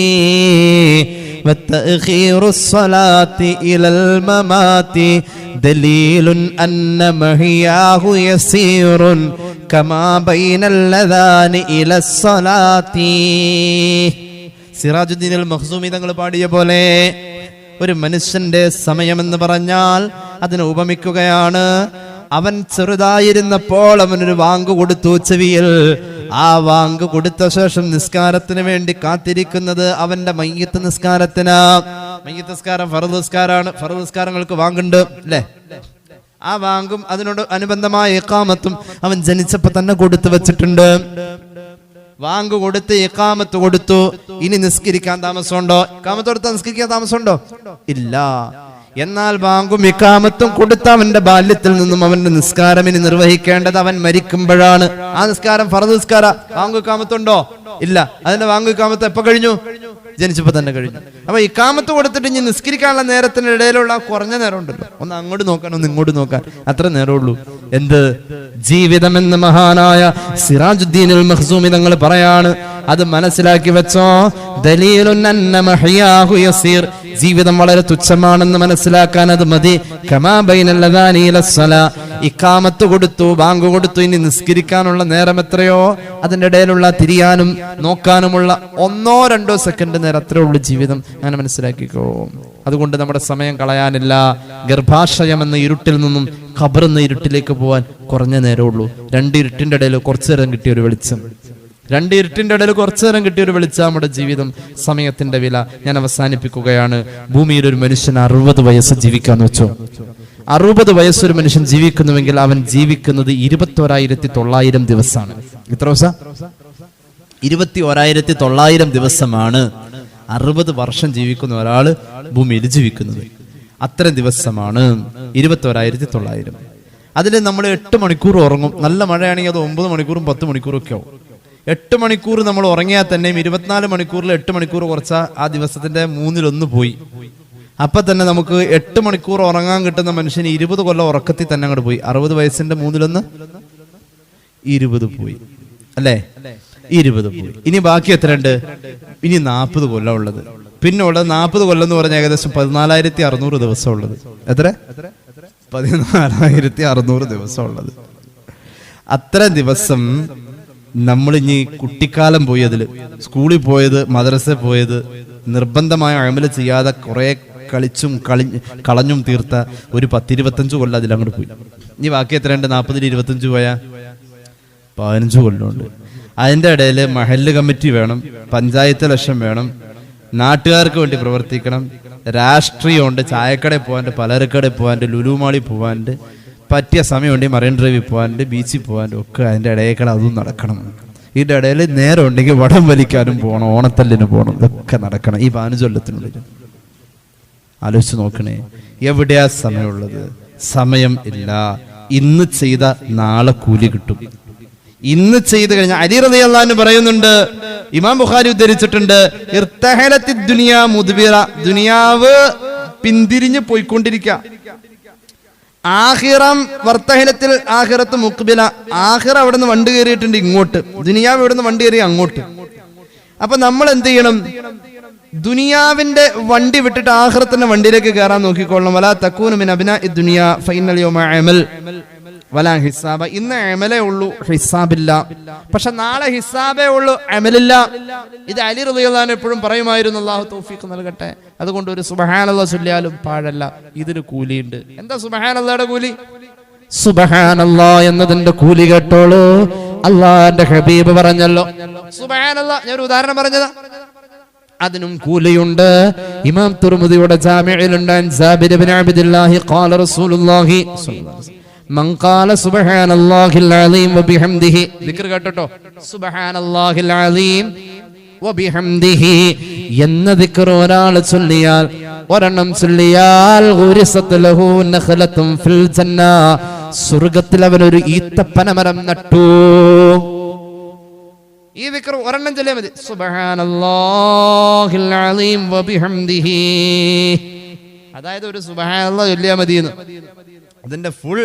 വതഅഖീറു സ്സലാത്തി ഇലൽ മമാതി ദലീലുൻ അന്ന മഹിയാഹു യസീറുൻ കമാ ബൈനൽ അദാനി ഇലസ് സ്വലാത്തി. സിറാജുദ്ദീൻ അൽ മഖ്സൂമി തങ്ങൾ പാടിയ പോലെ ഒരു മനുഷ്യന്റെ സമയമെന്ന് പറഞ്ഞാൽ അതിനെ ഉപമിക്കുകയാണ്. അവൻ ചെറുതായിരുന്നപ്പോൾ അവനൊരു വാങ്ക് കൊടുത്തു ചെവിയിൽ. ആ വാങ്ക് കൊടുത്ത ശേഷം നിസ്കാരത്തിന് വേണ്ടി കാത്തിരിക്കുന്നത് അവന്റെ മയ്യിത്ത് നിസ്കാരത്തിന്. മയ്യിത്ത് നിസ്കാരം ഫർദ് നിസ്കാരമാണ്. ഫർദ് നിസ്കാരങ്ങൾക്ക് വാങ്കുണ്ട് അല്ലേ? ആ വാങ്കും അതിനോട് അനുബന്ധമായ ഇഖാമത്തും അവൻ ജനിച്ചപ്പോ തന്നെ കൊടുത്തു വെച്ചിട്ടുണ്ട്. വാങ്ക് കൊടുത്ത് ഇഖാമത്ത് കൊടുത്തു. ഇനി നിസ്കരിക്കാൻ താമസമുണ്ടോ? ഇഖാമത്ത് കൊടുത്താൽ നിസ്കരിക്കാൻ താമസമുണ്ടോ? ഇല്ല. എന്നാൽ വാങ്കും ഇഖാമത്തും കൊടുത്ത അവന്റെ ബാല്യത്തിൽ നിന്നും അവന്റെ നിസ്കാരം ഇനി നിർവഹിക്കേണ്ടത് അവൻ മരിക്കുമ്പോഴാണ്. ആ നിസ്കാരം ഫർദ് നിസ്കാര. വാങ്കു ഇഖാമത്തുണ്ടോ? ഇല്ല. അതിന്റെ വാങ്കു ഇഖാമത്ത് എപ്പോ കഴിഞ്ഞു? ജനിച്ചപ്പോ തന്നെ കഴിഞ്ഞു. അപ്പൊ ഇഖാമത്ത് കൊടുത്തിട്ട് ഇനി നിസ്കരിക്കാനുള്ള നേരത്തിന്റെ ഇടയിലുള്ള കുറഞ്ഞ നേരം ഉണ്ടല്ലോ, ഒന്ന് അങ്ങോട്ട് നോക്കാൻ ഒന്ന് ഇങ്ങോട്ട് നോക്കാൻ, അത്ര നേരമുള്ളൂ. എന്ത് ജീവിതം എന്ന് മഹാനായ സിറാജുദ്ദീൻ അൽ മഖ്സൂമി തങ്ങൾ പറയാണ്. അത് മനസ്സിലാക്കി വെച്ചോ. ദലീലുൻ അന്ന മഹ്യാഹു യസീർ. ജീവിതം വളരെ തുച്ഛമാണെന്ന് മനസ്സിലാക്കാൻ അത് മതി. കമാ ബൈനൽ അദാനി ഇലസ് സ്വലാ. ഇഖാമത്ത് കൊടുത്തു, ബാങ്ക് കൊടുത്തു, ഇനി നിസ്കരിക്കാനുള്ള നേരം എത്രയോ അതിന്റെ ഇടയിലുള്ള തിരിയാനും നോക്കാനുമുള്ള 1-2 സെക്കൻഡ് നേരം, അത്രേ ഉള്ളൂ ജീവിതം. അങ്ങനെ മനസ്സിലാക്കിക്കോ. അതുകൊണ്ട് നമ്മുടെ സമയം കളയാനില്ല. ഗർഭാശയം എന്ന ഇരുട്ടിൽ നിന്നും ഖബർ എന്ന ഇരുട്ടിലേക്ക് പോകാൻ കുറഞ്ഞ നേരമുള്ളൂ. 2 ഇരുട്ടിന്റെ ഇടയിൽ കുറച്ചു നേരം കിട്ടിയ ഒരു വെളിച്ചം. 2 ഇരുട്ടിന്റെ ഇടയിൽ കുറച്ചു നേരം കിട്ടിയ ഒരു വെളിച്ചം നമ്മുടെ ജീവിതം. സമയത്തിന്റെ വില. ഞാൻ അവസാനിപ്പിക്കുകയാണ്. ഭൂമിയിൽ ഒരു മനുഷ്യൻ 60 വയസ്സ് ജീവിക്കാന്ന് വെച്ചോ. 60 വയസ്സൊരു മനുഷ്യൻ ജീവിക്കുന്നുവെങ്കിൽ അവൻ ജീവിക്കുന്നത് 21,900 ദിവസമാണ്. എത്ര ദിവസം? 21,900 ദിവസമാണ് 60 വർഷം ജീവിക്കുന്ന ഒരാള് ഭൂമിയിൽ ജീവിക്കുന്നത്. അത്രയും ദിവസമാണ് 21,900. അതിൽ നമ്മൾ 8 മണിക്കൂർ ഉറങ്ങും. നല്ല മഴയാണെങ്കിൽ അത് 9 മണിക്കൂറും 10 മണിക്കൂറും ഒക്കെ ആവും. 8 മണിക്കൂർ നമ്മൾ ഉറങ്ങിയാൽ തന്നെയും 24 മണിക്കൂറിൽ 8 മണിക്കൂർ കുറച്ചാൽ ആ ദിവസത്തിന്റെ 1/3 പോയി. അപ്പൊ തന്നെ നമുക്ക് 8 മണിക്കൂർ ഉറങ്ങാൻ കിട്ടുന്ന മനുഷ്യന് 20 കൊല്ലം ഉറക്കത്തിൽ തന്നെ അങ്ങോട്ട് പോയി. 60 വയസ്സിന്റെ 1/3 20 പോയി അല്ലേ? 20 പോയി. ഇനി ബാക്കി എത്രയുണ്ട്? ഇനി 40 കൊല്ലം ഉള്ളത്. പിന്നെ ഉള്ളത് 40 കൊല്ലം എന്ന് പറഞ്ഞാൽ ഏകദേശം 14,600 ദിവസം ഉള്ളത്. എത്ര? 14,600 ദിവസം ഉള്ളത്. അത്ര ദിവസം നമ്മൾ ഇനി കുട്ടിക്കാലം പോയി, അതിൽ സ്കൂളിൽ പോയത്, മദ്രസയിൽ പോയത്, നിർബന്ധമായ അമല് ചെയ്യാതെ കുറെ കളിച്ചും കളഞ്ഞും തീർത്ത ഒരു 10-25 കൊല്ലം അതിലങ്ങോട്ട് പോയി. ഇനി ബാക്കി എത്രയുണ്ട്? 40-ൽ 25 പോയാ 15 കൊല്ലമുണ്ട്. അതിൻ്റെ ഇടയിൽ മഹല്ല് കമ്മിറ്റി വേണം, പഞ്ചായത്ത് ഇലക്ഷൻ വേണം, നാട്ടുകാർക്ക് വേണ്ടി പ്രവർത്തിക്കണം, രാഷ്ട്രീയമുണ്ട്, ചായക്കടയിൽ പോകാണ്ട്, പലചരക്കടയിൽ പോകാണ്ട്, ലുലുമാളിൽ പോകാണ്ട്, പറ്റിയ സമയമുണ്ടെങ്കിൽ മറൈൻ ഡ്രൈവിൽ പോകാണ്ട്, ബീച്ചിൽ പോകാണ്ട് ഒക്കെ അതിൻ്റെ ഇടയിൽ അതും നടക്കണം. ഇതിൻ്റെ ഇടയിൽ നേരം ഉണ്ടെങ്കിൽ വടം വലിക്കാനും പോകണം, ഓണത്തല്ലിന് പോകണം, ഇതൊക്കെ നടക്കണം ഈ 15 കൊല്ലത്തിനുള്ളിൽ. ആലോചിച്ച് നോക്കണേ, എവിടെയാ സമയമുള്ളത്? സമയം ഇല്ല. ഇന്ന് ചെയ്ത നാളെ കൂലി കിട്ടും. ഇന്ന് ചെയ്ത് കഴിഞ്ഞാൽ അലി റളിയല്ലാഹു അൻഹു പറയുന്നുണ്ട്, ഇമാം ബുഖാരി ഉദ്ധരിച്ചിട്ടുണ്ട്, ഇർതഹലത്തി ദുനിയ മുദ്ബിറ, ദുനിയാവ് പിന്തിരിഞ്ഞ് പോയിക്കൊണ്ടിരിക്കുക. ആഖിറം വർത്തഹനത്തിൽ ആഖിറത്ത് മുഖ്ബില. ആഖിറ അവിടെ നിന്ന് വണ്ടി കയറിയിട്ടുണ്ട് ഇങ്ങോട്ട്, ദുനിയാവ് ഇവിടെ നിന്ന് വണ്ടി കയറി അങ്ങോട്ട്. അപ്പൊ നമ്മൾ എന്ത് ചെയ്യണം? ദുനിയാവിന്റെ വണ്ടി വിട്ടിട്ട് ആഖിറത്തിന്റെ വണ്ടിയിലേക്ക് കയറാൻ നോക്കിക്കൊള്ളണം. വലാ തകൂനു മിൻ അബ്നാഇ ദുനിയ ഫഇന്നൽ യൗമ അമൽ വലാ ഹിസാബ. ഇന്ന് അമലേ ഉള്ളൂ, ഹിസാബില്ല. പക്ഷെ നാളെ ഹിസാബേ ഉള്ളൂ, അമലില്ല. ഇത് അലി റളിയല്ലാഹു അൻഹു എപ്പോഴും പറയുമായിരുന്നു. അല്ലാഹു തൗഫീഖ് നൽകട്ടെ. അതുകൊണ്ട് ഒരു സുബ്ഹാനല്ലാഹ് ചൊല്ലിയാലും പാഴല്ല, ഇതിന് കൂലിയുണ്ട്. എന്താ സുബ്ഹാനല്ലാഹുടെ കൂലി? സുബ്ഹാനല്ലാഹ് എന്നതിന്റെ കൂലി കേട്ടോളൂ. അല്ലാഹുവിന്റെ ഹബീബ് പറഞ്ഞല്ലോ സുബ്ഹാനല്ലാഹ്. ഞാൻ ഒരു ഉദാഹരണം പറഞ്ഞതാ, അതിനും കൂലിയുണ്ട്. ഇമാം തുർമുദിയുടെ ജാമിഇലുണ്ട് ജാബിർ ഇബ്നു അബ്ദുല്ലാഹി ഖാല റസൂലുള്ളാഹി സ്വല്ലല്ലാഹു അലൈഹി മൻ ഖാല സുബ്ഹാനല്ലാഹിൽ അലീം വബിഹംദിഹി. ദിക്ർ കേട്ടോ, സുബ്ഹാനല്ലാഹിൽ അലീം വബിഹംദിഹി എന്ന ദിക്ർ ഒരാൾ ചൊല്ലിയാൽ, ഒരെണ്ണം ചൊല്ലിയാൽ ഗുരിസത് ലഹു നഖലത്തുൻ ഫിൽ ജന്ന, സ്വർഗ്ഗത്തിൽ അവനൊരു ഈത്തപ്പനമരം നട്ടു. ഈ ദിക്ർ ഒരെണ്ണം ചൊല്ലിയാൽ മതി. സുബ്ഹാനല്ലാഹിൽ അലീം വബിഹംദിഹി. അതായത് ഒരു സുബ്ഹാനല്ലാഹ് ചൊല്ലിയാൽ മതി എന്ന്. അതിന്റെ ഫുൾ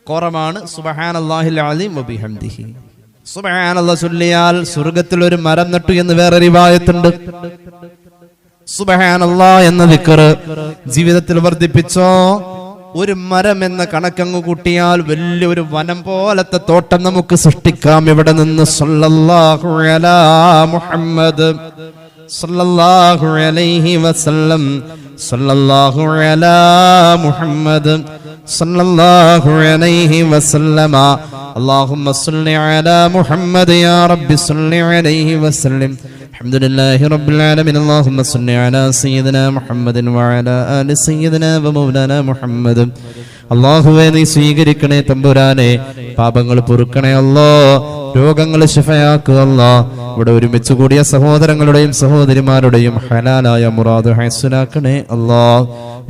കുറമാണ് സുബ്ഹാനല്ലാഹിൽ അലീം വബിഹംദിഹി. സുബ്ഹാനല്ലാഹ് ചൊല്ലിയാൽ സ്വർഗ്ഗത്തിൽ ഒരു മരം നട്ടു എന്ന് വേറെ റിവായത്തുണ്ട്. സുബ്ഹാനല്ലാഹ് എന്ന ദിക്ർ ജീവിതത്തിൽ വർദ്ധിപ്പിച്ചോ, ഒരു മരം എന്ന കണക്കങ്ങ് കൂട്ടിയാൽ വലിയൊരു വനം പോലത്തെ തോട്ടം നമുക്ക് സൃഷ്ടിക്കാം. ഇവിടെ നിന്ന് സല്ലല്ലാഹു അലാ മുഹമ്മദ് സല്ലല്ലാഹു അലൈഹി വസല്ലം സല്ലല്ലാഹു അലാ മുഹമ്മദ് സല്ലല്ലാഹു അലൈഹി വസല്ലമ അല്ലാഹുമ്മ സല്ലി അലാ മുഹമ്മദ് യാ റബ്ബി സല്ലി അലൈഹി വസല്ലം അൽഹംദുലില്ലാഹി റബ്ബിൽ ആലമീൻ അല്ലാഹുമ്മ സല്ലി അലാ സയ്യിദിനാ മുഹമ്മദിൻ വഅലാ ആലി സയ്യിദിനാ വമൗലാനാ മുഹമ്മദ്. അല്ലാഹുവേ നീ സ്വീകരിക്കണേ തമ്പുരാനെ, പാപങ്ങൾ പൊറുക്കണേ അല്ലാഹ്, രോഗങ്ങൾ ശിഫയാക്കുക അല്ലാഹ്. ഇവിടെ ഒരുമിച്ച് കൂടിയ സഹോദരങ്ങളുടെയും സഹോദരിമാരുടെയും ഹലാലായ മുറാദ് ഹസനാക്കണേ അല്ലാഹ്.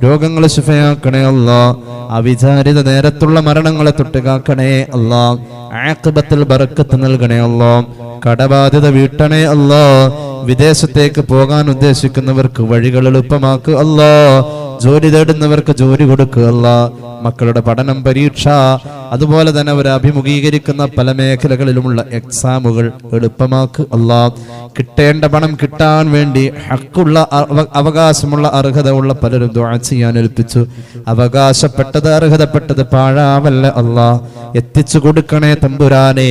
രോഗങ്ങൾ ശിഫയാക്കണേ അല്ലാഹ്. അവിചാരിത നേരത്തുള്ള മരണങ്ങളെ തൊട്ടുകാക്കണേ അല്ലാഹ്. ആഖിബത്തിൽ ബറക്കത്ത് നൽകണേ അല്ലാഹ്. കടബാധ്യത വീട്ടണേ അല്ലാഹ്. വിദേശത്തേക്ക് പോകാൻ ഉദ്ദേശിക്കുന്നവർക്ക് വഴികൾ എളുപ്പമാക്കുക അല്ലാഹ്. ജോലി തേടുന്നവർക്ക് ജോലി കൊടുക്കുക അല്ലാഹ്. മക്കളുടെ പഠനം, പരീക്ഷ, അതുപോലെ തന്നെ അവർ അഭിമുഖീകരിക്കുന്ന പല മേഖലകളിലുമുള്ള എക്സാമുകൾ എളുപ്പമാക്കുക അല്ലാഹ്. കിട്ടേണ്ട പണം കിട്ടാൻ വേണ്ടി ഹക്കുള്ള അവകാശമുള്ള അർഹത ഉള്ള പലരും ദുആ ചെയ്യാൻ ഏൽപ്പിച്ചു. അവകാശപ്പെട്ടത് അർഹതപ്പെട്ടത് പാഴാവല്ല അല്ലാഹ്, എത്തിച്ചു കൊടുക്കണേ തമ്പുരാനെ.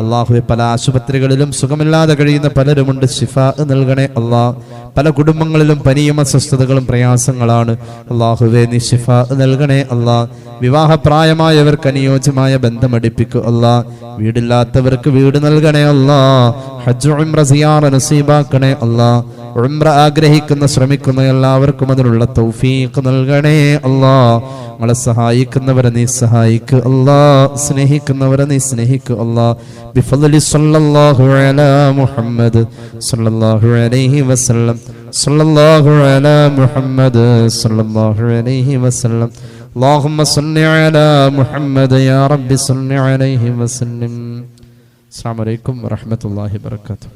അല്ലാഹുവേ പല ആശുപത്രികളിലും സുഖമില്ലാതെ കഴിയുന്ന പലരുമുണ്ട്, ശിഫാ നൽകണേ അല്ലാഹ്. പല കുടുംബങ്ങളിലും പനിയും അസ്വസ്ഥതകളും പ്രയാസങ്ങളാണ്. അല്ലാഹുവേ നീ ശിഫാ നൽകണേ അല്ലാഹ്. വിവാഹപ്രായമായവർക്ക് അനുയോജ്യമായ ബന്ധമടിപ്പിക്കുക അല്ലാഹ്. വീടില്ലാത്തവർക്ക് വീട് നൽകണേ അല്ലാഹ്. ഹജ്ജ് ഉംറ സിയാറ നസീബാക്കണേ അല്ലാഹ്. ഉംറ ആഗ്രഹിക്കുന്ന ശ്രമിക്കുന്ന എല്ലാവർക്കും അതിനുള്ള തൗഫീഖ് നൽകണേ അല്ലാഹ്. നമ്മളെ സഹായിക്കുന്നവരെ നീ സഹായിക്കുക അല്ലാഹ്, സ്നേഹിക്കുന്നവരെ നീ സ്നേഹിക്കുക അല്ലാഹ്. ബിഫദ്ലി സല്ലല്ലാഹു അലാ മുഹമ്മദ് സല്ലല്ലാഹു അലൈഹി വസല്ലം സല്ലല്ലാഹു അലാ മുഹമ്മദ് സല്ലല്ലാഹു അലൈഹി വസല്ലം. اللهم صل على محمد يا رب صل عليه وسلم. السلام عليكم ورحمة الله وبركاته.